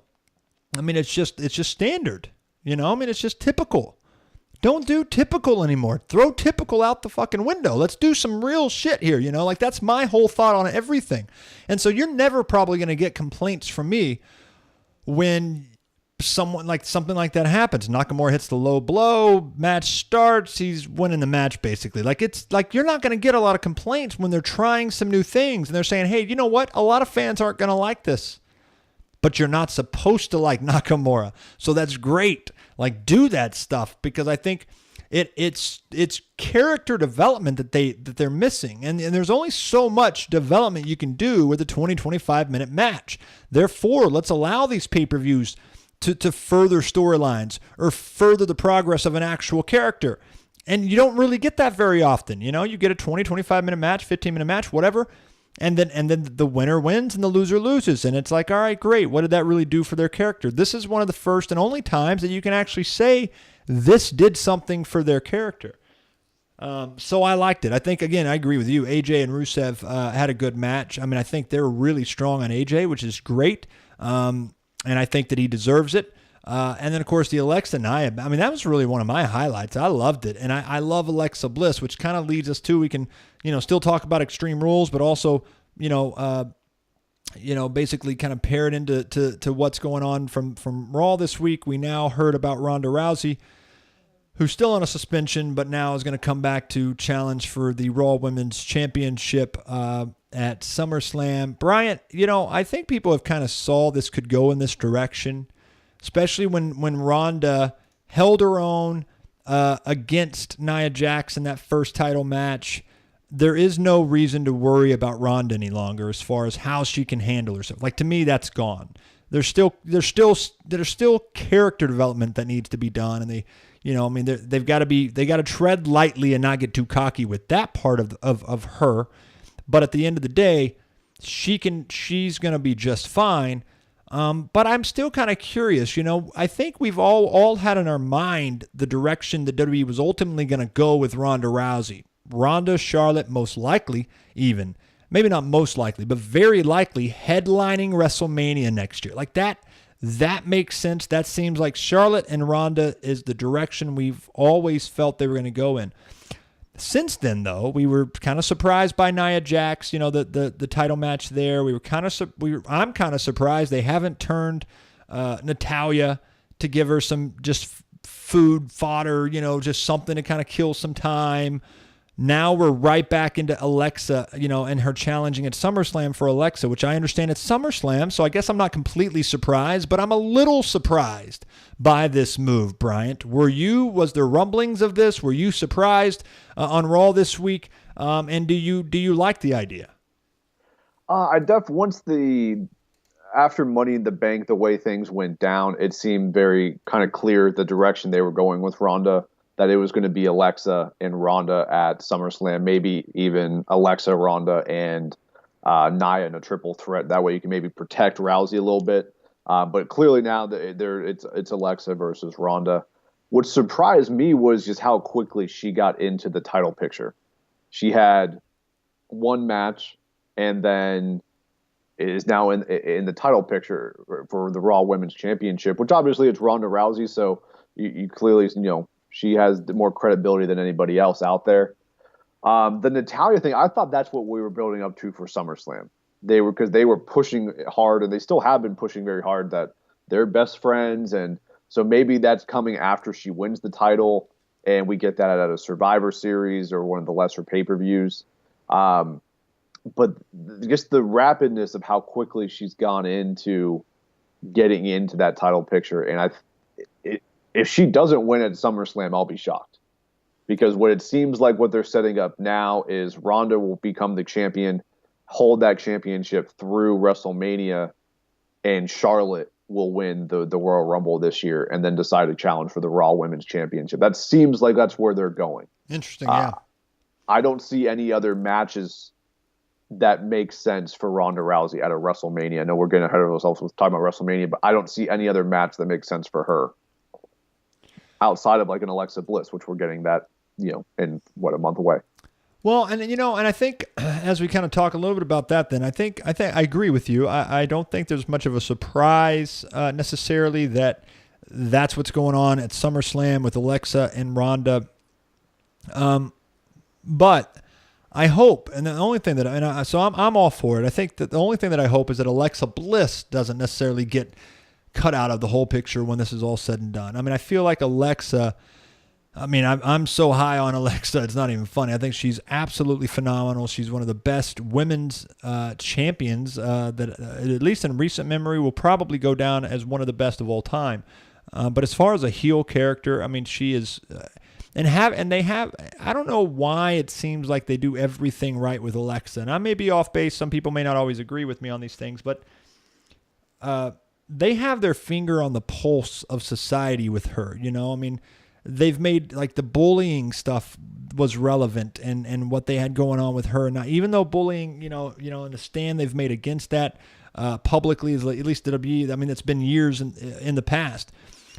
S1: I mean, it's just standard. You know, I mean, it's just typical. Don't do typical anymore. Throw typical out the fucking window. Let's do some real shit here, you know? Like, that's my whole thought on everything. And so you're never probably going to get complaints from me when something like that happens. Nakamura hits the low blow, match starts, he's winning the match basically. Like, it's like you're not going to get a lot of complaints when they're trying some new things and they're saying, hey, you know what? A lot of fans aren't going to like this, but you're not supposed to like Nakamura. So that's great. Like, do that stuff, because I think it's character development that they're missing. And there's only so much development you can do with a 20-25 minute match. Therefore, let's allow these pay-per-views to further storylines or further the progress of an actual character. And you don't really get that very often. You know, you get a 20-25 minute match, 15-minute match, whatever, and then the winner wins and the loser loses. And it's like, all right, great. What did that really do for their character? This is one of the first and only times that you can actually say this did something for their character. So I liked it. I think, again, I agree with you. AJ and Rusev had a good match. I mean, I think they're really strong on AJ, which is great. And I think that he deserves it. And then, of course, the Alexa Nia. I mean, that was really one of my highlights. I loved it. And I love Alexa Bliss, which kind of leads us to, we can, still talk about Extreme Rules, but also, basically kind of pair it into to what's going on from Raw this week. We now heard about Ronda Rousey, who's still on a suspension, but now is going to come back to challenge for the Raw Women's Championship at SummerSlam. Bryant, I think people have kind of saw this could go in this direction, especially when Ronda held her own against Nia Jax in that first title match. There is no reason to worry about Ronda any longer as far as how she can handle herself. Like, to me, that's gone. There's still character development that needs to be done, and they got to tread lightly and not get too cocky with that part of her. But at the end of the day, she's going to be just fine. But I'm still kind of curious. I think we've all had in our mind the direction the WWE was ultimately going to go with Ronda Rousey. Ronda, Charlotte, most likely even. Maybe not most likely, but very likely headlining WrestleMania next year. Like, that makes sense. That seems like Charlotte and Ronda is the direction we've always felt they were going to go in. Since then, though, we were kind of surprised by Nia Jax, the title match there. I'm kind of surprised they haven't turned Natalya to give her some just food fodder, just something to kind of kill some time. Now we're right back into Alexa, and her challenging at SummerSlam for Alexa, which I understand it's SummerSlam, so I guess I'm not completely surprised, but I'm a little surprised by this move, Bryant. Was there rumblings of this? Were you surprised on Raw this week? And do you like the idea?
S2: After Money in the Bank, the way things went down, it seemed very kind of clear the direction they were going with Ronda, that it was going to be Alexa and Ronda at SummerSlam, maybe even Alexa, Ronda, and Nia in a triple threat. That way you can maybe protect Rousey a little bit. But clearly now it's Alexa versus Ronda. What surprised me was just how quickly she got into the title picture. She had one match and then is now in the title picture for the Raw Women's Championship, which obviously it's Ronda Rousey, so you clearly, she has more credibility than anybody else out there. The Natalya thing, I thought that's what we were building up to for SummerSlam. Because they were pushing hard, and they still have been pushing very hard, that they're best friends, and so maybe that's coming after she wins the title, and we get that at a Survivor Series or one of the lesser pay-per-views. But just the rapidness of how quickly she's gone into getting into that title picture, and if she doesn't win at SummerSlam, I'll be shocked. Because what it seems like what they're setting up now is Ronda will become the champion, hold that championship through WrestleMania, and Charlotte will win the Royal Rumble this year and then decide to challenge for the Raw Women's Championship. That seems like that's where they're going.
S1: Interesting, yeah.
S2: I don't see any other matches that make sense for Ronda Rousey at a WrestleMania. I know we're getting ahead of ourselves with talking about WrestleMania, but I don't see any other match that makes sense for her outside of like an Alexa Bliss, which we're getting that, in a month away.
S1: Well, and I think as we kind of talk a little bit about that, then I think I agree with you. I don't think there's much of a surprise necessarily that's what's going on at SummerSlam with Alexa and Ronda. But I hope, and the only thing I'm all for it. I think that the only thing that I hope is that Alexa Bliss doesn't necessarily get cut out of the whole picture when this is all said and done. I mean, I feel like Alexa. I mean, I'm so high on Alexa, it's not even funny. I think she's absolutely phenomenal. She's one of the best women's champions that, at least in recent memory, will probably go down as one of the best of all time. But as far as a heel character, I mean, she is, I don't know why it seems like they do everything right with Alexa. And I may be off base. Some people may not always agree with me on these things, but they have their finger on the pulse of society with her. You know, I mean, they've made, like, the bullying stuff was relevant and what they had going on with her. Now, even though bullying, you know, in the stand they've made against that publicly, at least WWE, I mean, it's been years in the past,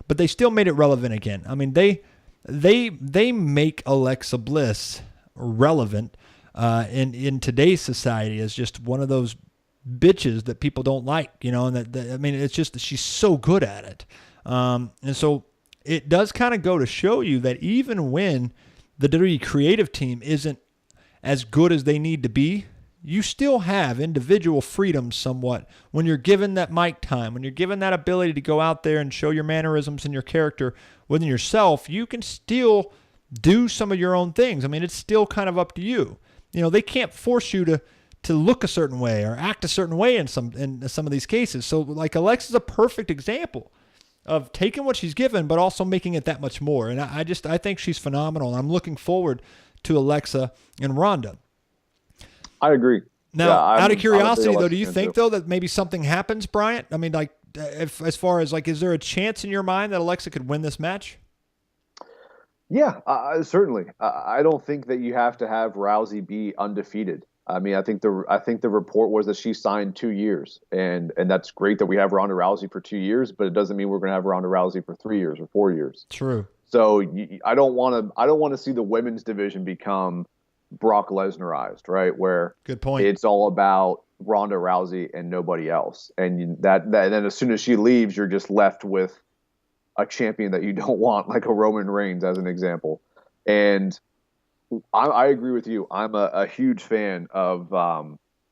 S1: but they still made it relevant again. I mean, they make Alexa Bliss relevant in today's society as just one of those bitches that people don't like, you know, and I mean, it's just, she's so good at it. And so it does kind of go to show you that even when the WWE creative team isn't as good as they need to be, you still have individual freedom somewhat when you're given that mic time, when you're given that ability to go out there and show your mannerisms and your character within yourself. You can still do some of your own things. I mean, it's still kind of up to you. You know, they can't force you to look a certain way or act a certain way in some of these cases. So, like, Alexa's a perfect example of taking what she's given, but also making it that much more. And I think she's phenomenal. And I'm looking forward to Alexa and Ronda.
S2: I agree.
S1: Now, out of curiosity, though, do you think, though, that maybe something happens, Bryant? I mean, like, as far as, like, is there a chance in your mind that Alexa could win this match?
S2: Yeah, certainly. I don't think that you have to have Rousey be undefeated. I mean, I think the report was that she signed 2 years, and that's great that we have Ronda Rousey for 2 years, but it doesn't mean we're going to have Ronda Rousey for 3 years or 4 years.
S1: True.
S2: So I don't want to see the women's division become Brock Lesnarized, right? Where
S1: good point.
S2: It's all about Ronda Rousey and nobody else, and that then as soon as she leaves, you're just left with a champion that you don't want, like a Roman Reigns, as an example. And I agree with you. I'm a huge fan of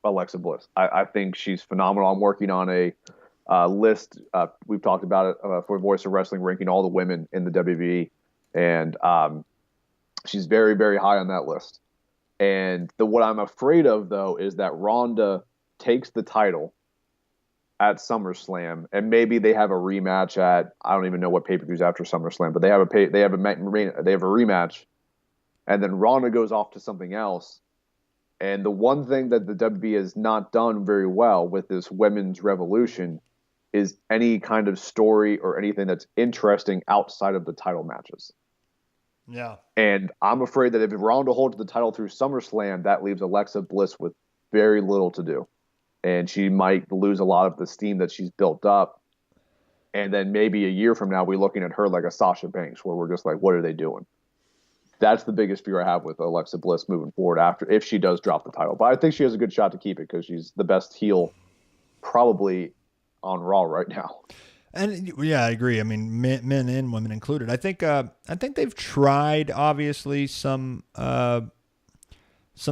S2: Alexa Bliss. I think she's phenomenal. I'm working on a list. We've talked about it for Voice of Wrestling, ranking all the women in the WWE. And she's very, very high on that list. And what I'm afraid of, though, is that Ronda takes the title at SummerSlam, and maybe they have a rematch at, I don't even know what pay-per-views after SummerSlam, but they have a rematch. And then Ronda goes off to something else. And the one thing that the WWE has not done very well with this women's revolution is any kind of story or anything that's interesting outside of the title matches.
S1: Yeah.
S2: And I'm afraid that if Ronda holds the title through SummerSlam, that leaves Alexa Bliss with very little to do. And she might lose a lot of the steam that she's built up. And then maybe a year from now, we're looking at her like a Sasha Banks, where we're just like, what are they doing? That's the biggest fear I have with Alexa Bliss moving forward if she does drop the title. But I think she has a good shot to keep it because she's the best heel probably on Raw right now.
S1: And yeah, I agree. I mean, men and women included. I think they've tried, obviously, some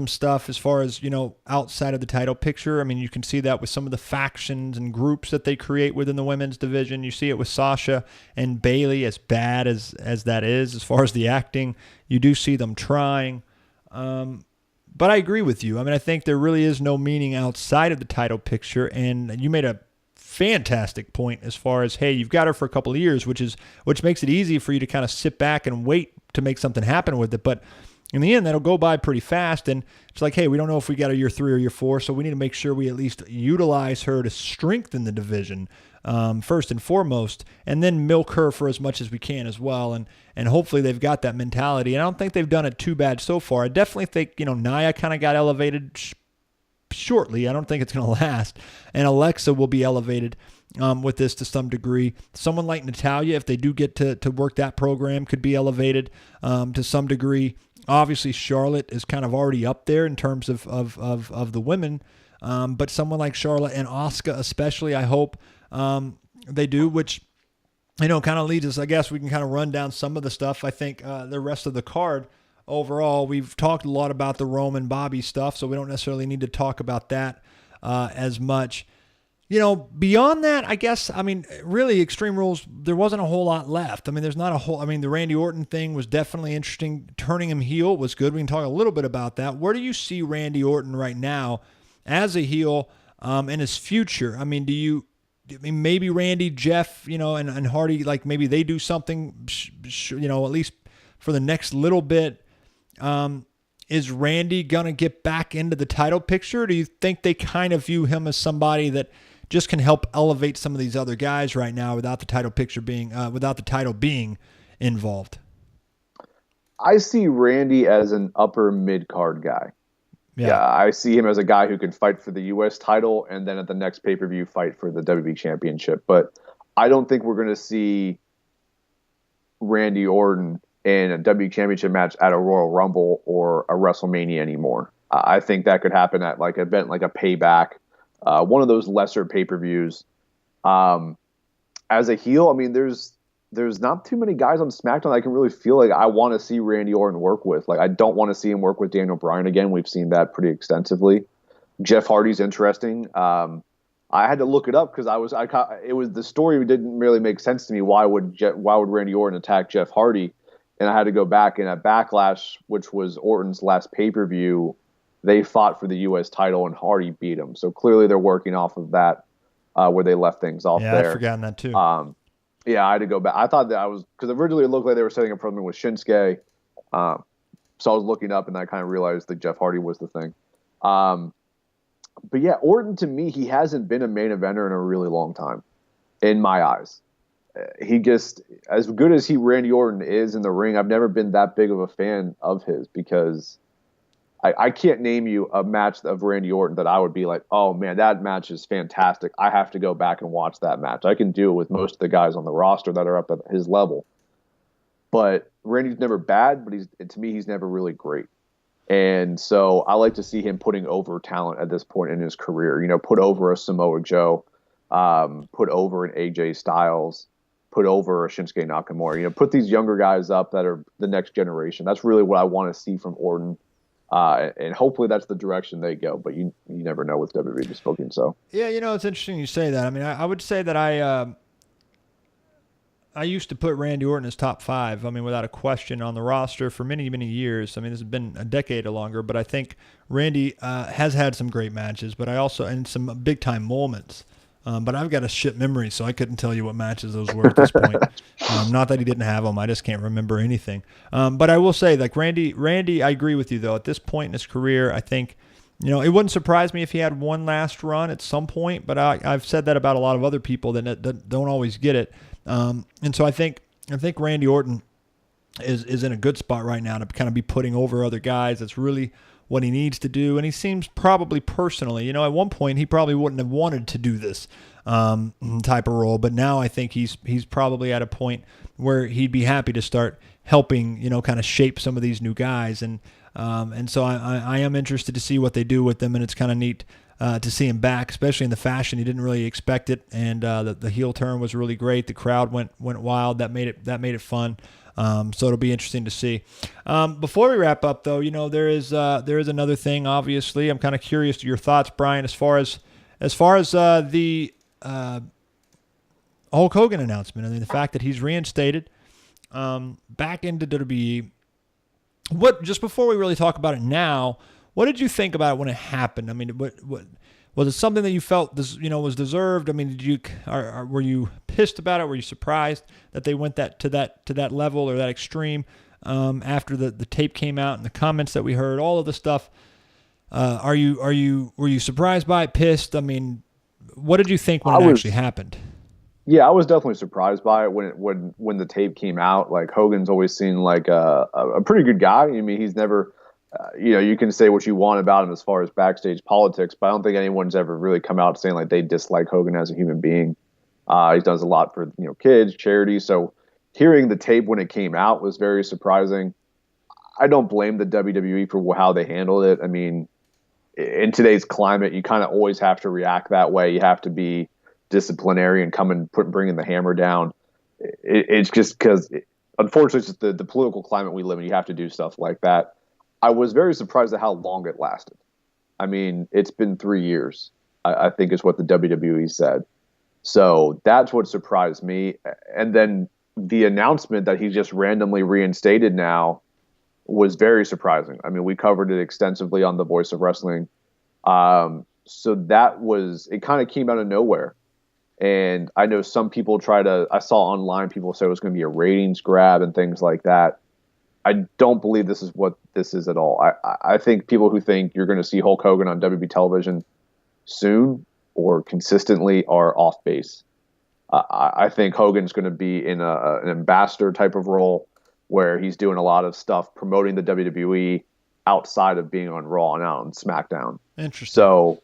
S1: stuff as far as, you know, outside of the title picture. I mean, you can see that with some of the factions and groups that they create within the women's division. You see it with Sasha and Bayley, as bad as that is, as far as the acting. You do see them trying. But I agree with you. I mean, I think there really is no meaning outside of the title picture. And you made a fantastic point as far as, hey, you've got her for a couple of years, which makes it easy for you to kind of sit back and wait to make something happen with it. But in the end, that'll go by pretty fast, and it's like, hey, we don't know if we got a year 3 or year 4, so we need to make sure we at least utilize her to strengthen the division first and foremost, and then milk her for as much as we can as well, and hopefully they've got that mentality. And I don't think they've done it too bad so far. I definitely think, you know, Nia kind of got elevated shortly. I don't think it's going to last, and Alexa will be elevated with this to some degree. Someone like Natalya, if they do get to work that program, could be elevated to some degree. Obviously, Charlotte is kind of already up there in terms of the women, but someone like Charlotte and Asuka especially, I hope they do, which, you know, kind of leads us, I guess we can kind of run down some of the stuff. I think the rest of the card overall, we've talked a lot about the Roman Bobby stuff, so we don't necessarily need to talk about that as much. Beyond that, I guess, I mean, really, Extreme Rules, there wasn't a whole lot left. I mean, there's not a whole, I mean, the Randy Orton thing was definitely interesting. Turning him heel was good. We can talk a little bit about that. Where do you see Randy Orton right now as a heel in his future? I mean, maybe Randy, Jeff, and Hardy, like maybe they do something, at least for the next little bit. Is Randy going to get back into the title picture? Or do you think they kind of view him as somebody that just can help elevate some of these other guys right now without the title being involved?
S2: I see Randy as an upper mid-card guy. Yeah, I see him as a guy who can fight for the U.S. title and then at the next pay-per-view fight for the WWE Championship. But I don't think we're going to see Randy Orton in a WWE Championship match at a Royal Rumble or a WrestleMania anymore. I think that could happen at like an event like a Payback, one of those lesser pay-per-views. As a heel, I mean, there's not too many guys on SmackDown I can really feel like I want to see Randy Orton work with. Like, I don't want to see him work with Daniel Bryan again. We've seen that pretty extensively. Jeff Hardy's interesting. I had to look it up because it was the story didn't really make sense to me. Why would Randy Orton attack Jeff Hardy? And I had to go back, and at Backlash, which was Orton's last pay-per-view, they fought for the U.S. title, and Hardy beat him. So clearly they're working off of that, where they left things off there.
S1: Yeah, I'd forgotten that too.
S2: Yeah, I had to go back. I thought that because originally it looked like they were setting up something with Shinsuke. So I was looking up, and I kind of realized that Jeff Hardy was the thing. But yeah, Orton, to me, he hasn't been a main eventer in a really long time, in my eyes. He just, as good as Randy Orton is in the ring, I've never been that big of a fan of his because I can't name you a match of Randy Orton that I would be like, oh man, that match is fantastic. I have to go back and watch that match. I can do it with most of the guys on the roster that are up at his level. But Randy's never bad, but to me, he's never really great. And so I like to see him putting over talent at this point in his career. Put over a Samoa Joe, put over an AJ Styles, put over a Shinsuke Nakamura. Put these younger guys up that are the next generation. That's really what I want to see from Orton. And hopefully that's the direction they go. But you never know with WWE just spoken. So
S1: yeah, it's interesting you say that. I mean, I would say that I used to put Randy Orton as top 5. I mean, without a question on the roster for many, many years. I mean, this has been a decade or longer. But I think Randy has had some great matches, but and some big time moments. But I've got a shit memory, so I couldn't tell you what matches those were at this point. Not that he didn't have them, I just can't remember anything. But I will say, like Randy, I agree with you though. At this point in his career, I think, it wouldn't surprise me if he had one last run at some point. But I've said that about a lot of other people that don't always get it. And so I think Randy Orton is in a good spot right now to kind of be putting over other guys. That's really what he needs to do, and he seems probably personally, at one point he probably wouldn't have wanted to do this type of role, but now I think he's probably at a point where he'd be happy to start helping, kind of shape some of these new guys, and so I am interested to see what they do with them, and it's kind of neat to see him back, especially in the fashion you didn't really expect it, and the heel turn was really great. The crowd went wild. That made it fun. So it'll be interesting to see. Before we wrap up, though, there is another thing. Obviously, I'm kind of curious to your thoughts, Brian, as far as the Hulk Hogan announcement. I mean, the fact that he's reinstated back into WWE. Just before we really talk about it now, what did you think about it when it happened? I mean, what was it something that you felt was deserved? I mean, were you pissed about it? Were you surprised that they went to that level or that extreme after the tape came out and the comments that we heard, all of the stuff? Were you surprised by it? Pissed? I mean, what did you think when it actually happened?
S2: Yeah, I was definitely surprised by it when the tape came out. Like, Hogan's always seemed like a pretty good guy. I mean, he's never. You can say what you want about him as far as backstage politics, but I don't think anyone's ever really come out saying like they dislike Hogan as a human being. He does a lot for kids, charities. So hearing the tape when it came out was very surprising. I don't blame the WWE for how they handled it. I mean, in today's climate, you kind of always have to react that way. You have to be disciplinary and come and bringing the hammer down. It's just because, unfortunately, it's just the political climate we live in. You have to do stuff like that. I was very surprised at how long it lasted. I mean, it's been 3 years. I think is what the WWE said. So that's what surprised me. And then the announcement that he just randomly reinstated now was very surprising. I mean, we covered it extensively on the Voice of Wrestling. So it kind of came out of nowhere. And I know some people I saw online people say it was going to be a ratings grab and things like that. I don't believe this is what this is at all. I think people who think you're going to see Hulk Hogan on WWE television soon or consistently are off base. I think Hogan's going to be in an ambassador type of role where he's doing a lot of stuff promoting the WWE outside of being on Raw and out on SmackDown.
S1: Interesting.
S2: So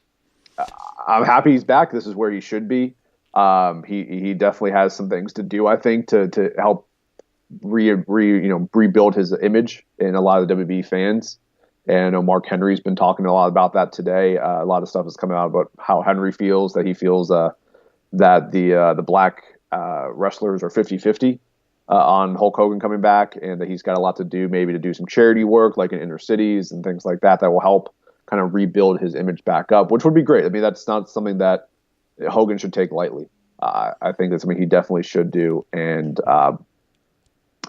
S2: I'm happy he's back. This is where he should be. He definitely has some things to do, I think, to help rebuild his image in a lot of the WWE fans. And I know Mark Henry's been talking a lot about that today. A lot of stuff has come out about how Henry feels, that he feels that the black wrestlers are 50-50 on Hulk Hogan coming back, and that he's got a lot to do, maybe to do some charity work like in inner cities and things like that will help kind of rebuild his image back up, which would be great. I mean, that's not something that Hogan should take lightly. I think that's something he definitely should do and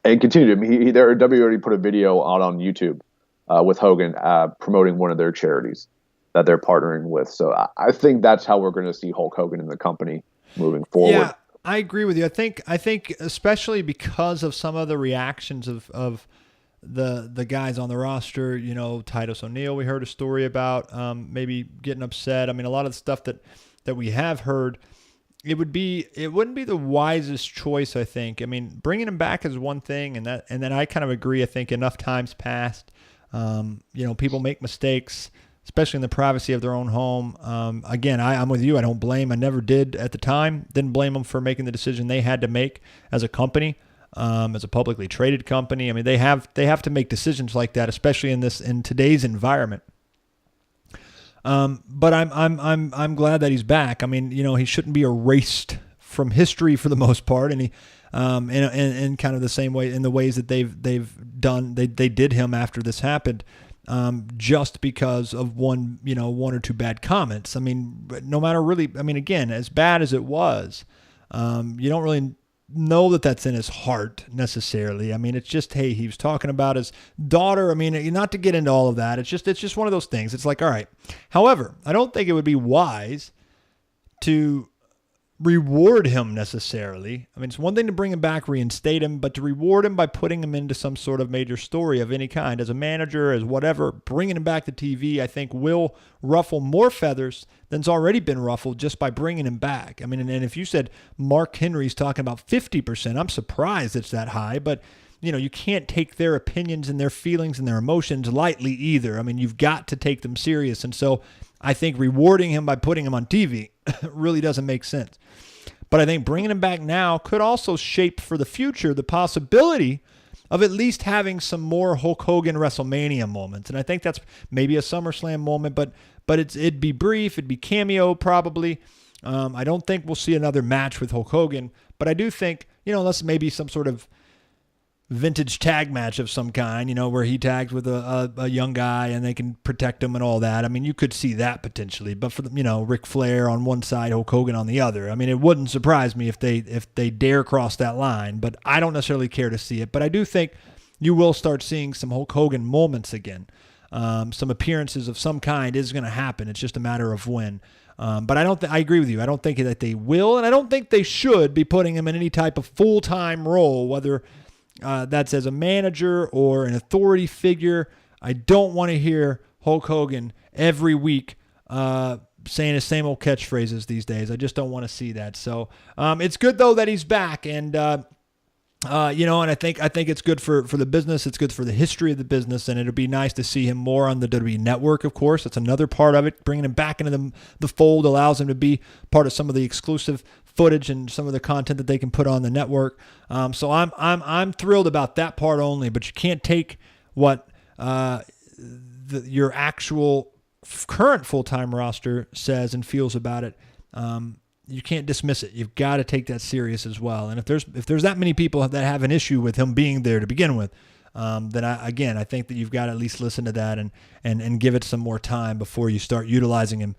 S2: continue to. I mean, WWE already put a video out on YouTube with Hogan promoting one of their charities that they're partnering with. So I think that's how we're going to see Hulk Hogan in the company moving forward.
S1: Yeah, I agree with you. I think especially because of some of the reactions of the guys on the roster, you know, Titus O'Neil, we heard a story about maybe getting upset. I mean, a lot of the stuff that we have heard, it wouldn't be the wisest choice, I think. I mean, bringing him back is one thing, and then I kind of agree. I think enough times passed. People make mistakes, especially in the privacy of their own home. Again, I'm with you. I don't blame. I never did at the time. Didn't blame them for making the decision they had to make as a company, as a publicly traded company. I mean, they have to make decisions like that, especially in today's environment. But I'm glad that he's back. I mean, he shouldn't be erased from history for the most part, and he in kind of the same way, in the ways that they did him after this happened, just because of one or two bad comments. I mean, no matter really, I mean, again, as bad as it was, you don't really know that that's in his heart necessarily. I mean, it's just, hey, he was talking about his daughter. I mean, not to get into all of that. It's just one of those things. It's like, all right. However, I don't think it would be wise to reward him necessarily. I mean, it's one thing to bring him back, reinstate him, but to reward him by putting him into some sort of major story of any kind, as a manager, as whatever, bringing him back to TV, I think will ruffle more feathers than's already been ruffled just by bringing him back. I mean, and if you said Mark Henry's talking about 50%, I'm surprised it's that high, but you can't take their opinions and their feelings and their emotions lightly either. I mean, you've got to take them serious. And so I think rewarding him by putting him on TV really doesn't make sense. But I think bringing him back now could also shape for the future the possibility of at least having some more Hulk Hogan WrestleMania moments. And I think that's maybe a SummerSlam moment, but it'd be brief, it'd be cameo probably. I don't think we'll see another match with Hulk Hogan, but I do think, unless maybe some sort of vintage tag match of some kind, where he tags with a young guy and they can protect him and all that. I mean, you could see that potentially, but for Ric Flair on one side, Hulk Hogan on the other. I mean, it wouldn't surprise me if they dare cross that line, but I don't necessarily care to see it. But I do think you will start seeing some Hulk Hogan moments again. Some appearances of some kind is going to happen. It's just a matter of when. But I agree with you. I don't think that they will, and I don't think they should be putting him in any type of full-time role, whether that's as a manager or an authority figure. I don't want to hear Hulk Hogan every week saying his same old catchphrases these days. I just don't want to see that. So it's good though that he's back, and and I think it's good for the business. It's good for the history of the business, and it'll be nice to see him more on the WWE Network. Of course, that's another part of it. Bringing him back into the fold allows him to be part of some of the exclusive footage and some of the content that they can put on the network. So I'm thrilled about that part only. But you can't take what your actual current full-time roster says and feels about it. You can't dismiss it. You've got to take that serious as well. And if there's that many people that have an issue with him being there to begin with, then I think that you've got to at least listen to that and give it some more time before you start utilizing him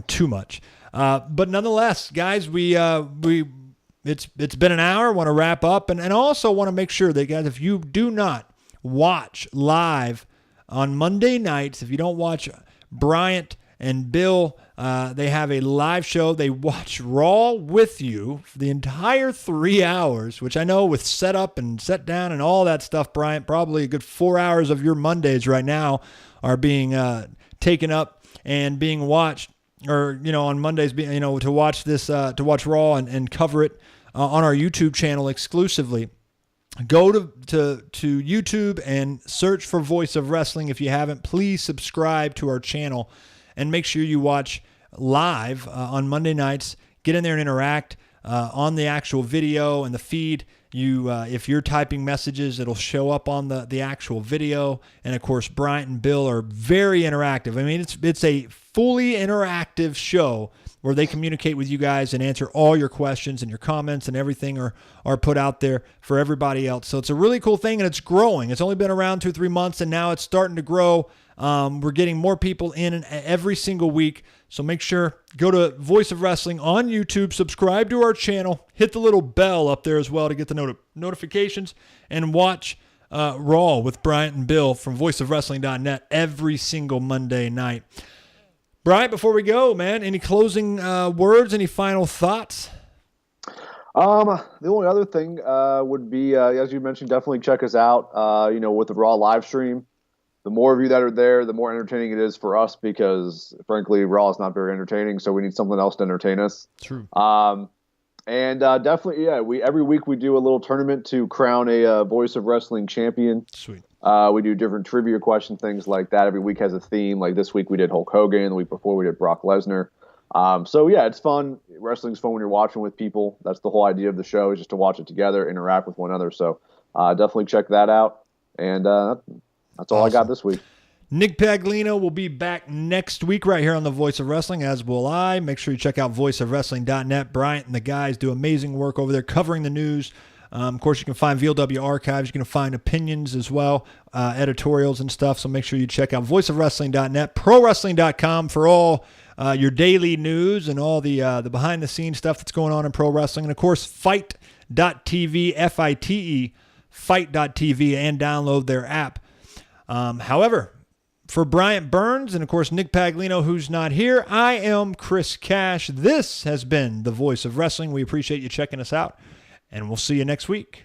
S1: too much. But nonetheless, guys, it's been an hour. Want to wrap up, and also want to make sure that, guys, if you do not watch live on Monday nights, if you don't watch Bryant and Bill, they have a live show. They watch Raw with you for the entire 3 hours, which I know with setup and set down and all that stuff, Bryant, probably a good 4 hours of your Mondays right now are being taken up and being watched, or on Mondays, to watch this, to watch Raw and cover it on our YouTube channel exclusively. Go to YouTube and search for Voice of Wrestling. If you haven't, please subscribe to our channel and make sure you watch live on Monday nights. Get in there and interact on the actual video and the feed. If you're typing messages, it'll show up on the actual video. And of course, Bryant and Bill are very interactive. I mean, it's a fully interactive show where they communicate with you guys and answer all your questions, and your comments and everything are put out there for everybody else. So it's a really cool thing, and it's growing. It's only been around 2 or 3 months, and now it's starting to grow. We're getting more people in every single week. So make sure, go to Voice of Wrestling on YouTube, subscribe to our channel, hit the little bell up there as well to get the notifications, and watch Raw with Bryant and Bill from voiceofwrestling.net every single Monday night. Bryant, before we go, man, any closing words, any final thoughts?
S2: The only other thing would be, as you mentioned, definitely check us out, with the Raw live stream. The more of you that are there, the more entertaining it is for us, because, frankly, Raw is not very entertaining, so we need something else to entertain us.
S1: True.
S2: Definitely, every week we do a little tournament to crown a Voice of Wrestling champion.
S1: Sweet.
S2: We do different trivia question things like that. Every week has a theme. Like this week we did Hulk Hogan. The week before we did Brock Lesnar. It's fun. Wrestling's fun when you're watching with people. That's the whole idea of the show, is just to watch it together, interact with one another. So definitely check that out. And that's all I got this week.
S1: Nick Paglino will be back next week right here on the Voice of Wrestling, as will I. Make sure you check out voiceofwrestling.net. Bryant and the guys do amazing work over there covering the news. Of course, you can find VLW archives. You can find opinions as well, editorials and stuff. So make sure you check out voiceofwrestling.net, prowrestling.com for all your daily news and all the behind-the-scenes stuff that's going on in pro wrestling. And, of course, fight.tv, F-I-T-E, fight.tv, and download their app. However, for Bryant Burns and, of course, Nick Paglino, who's not here, I am Chris Cash. This has been the Voice of Wrestling. We appreciate you checking us out, and we'll see you next week.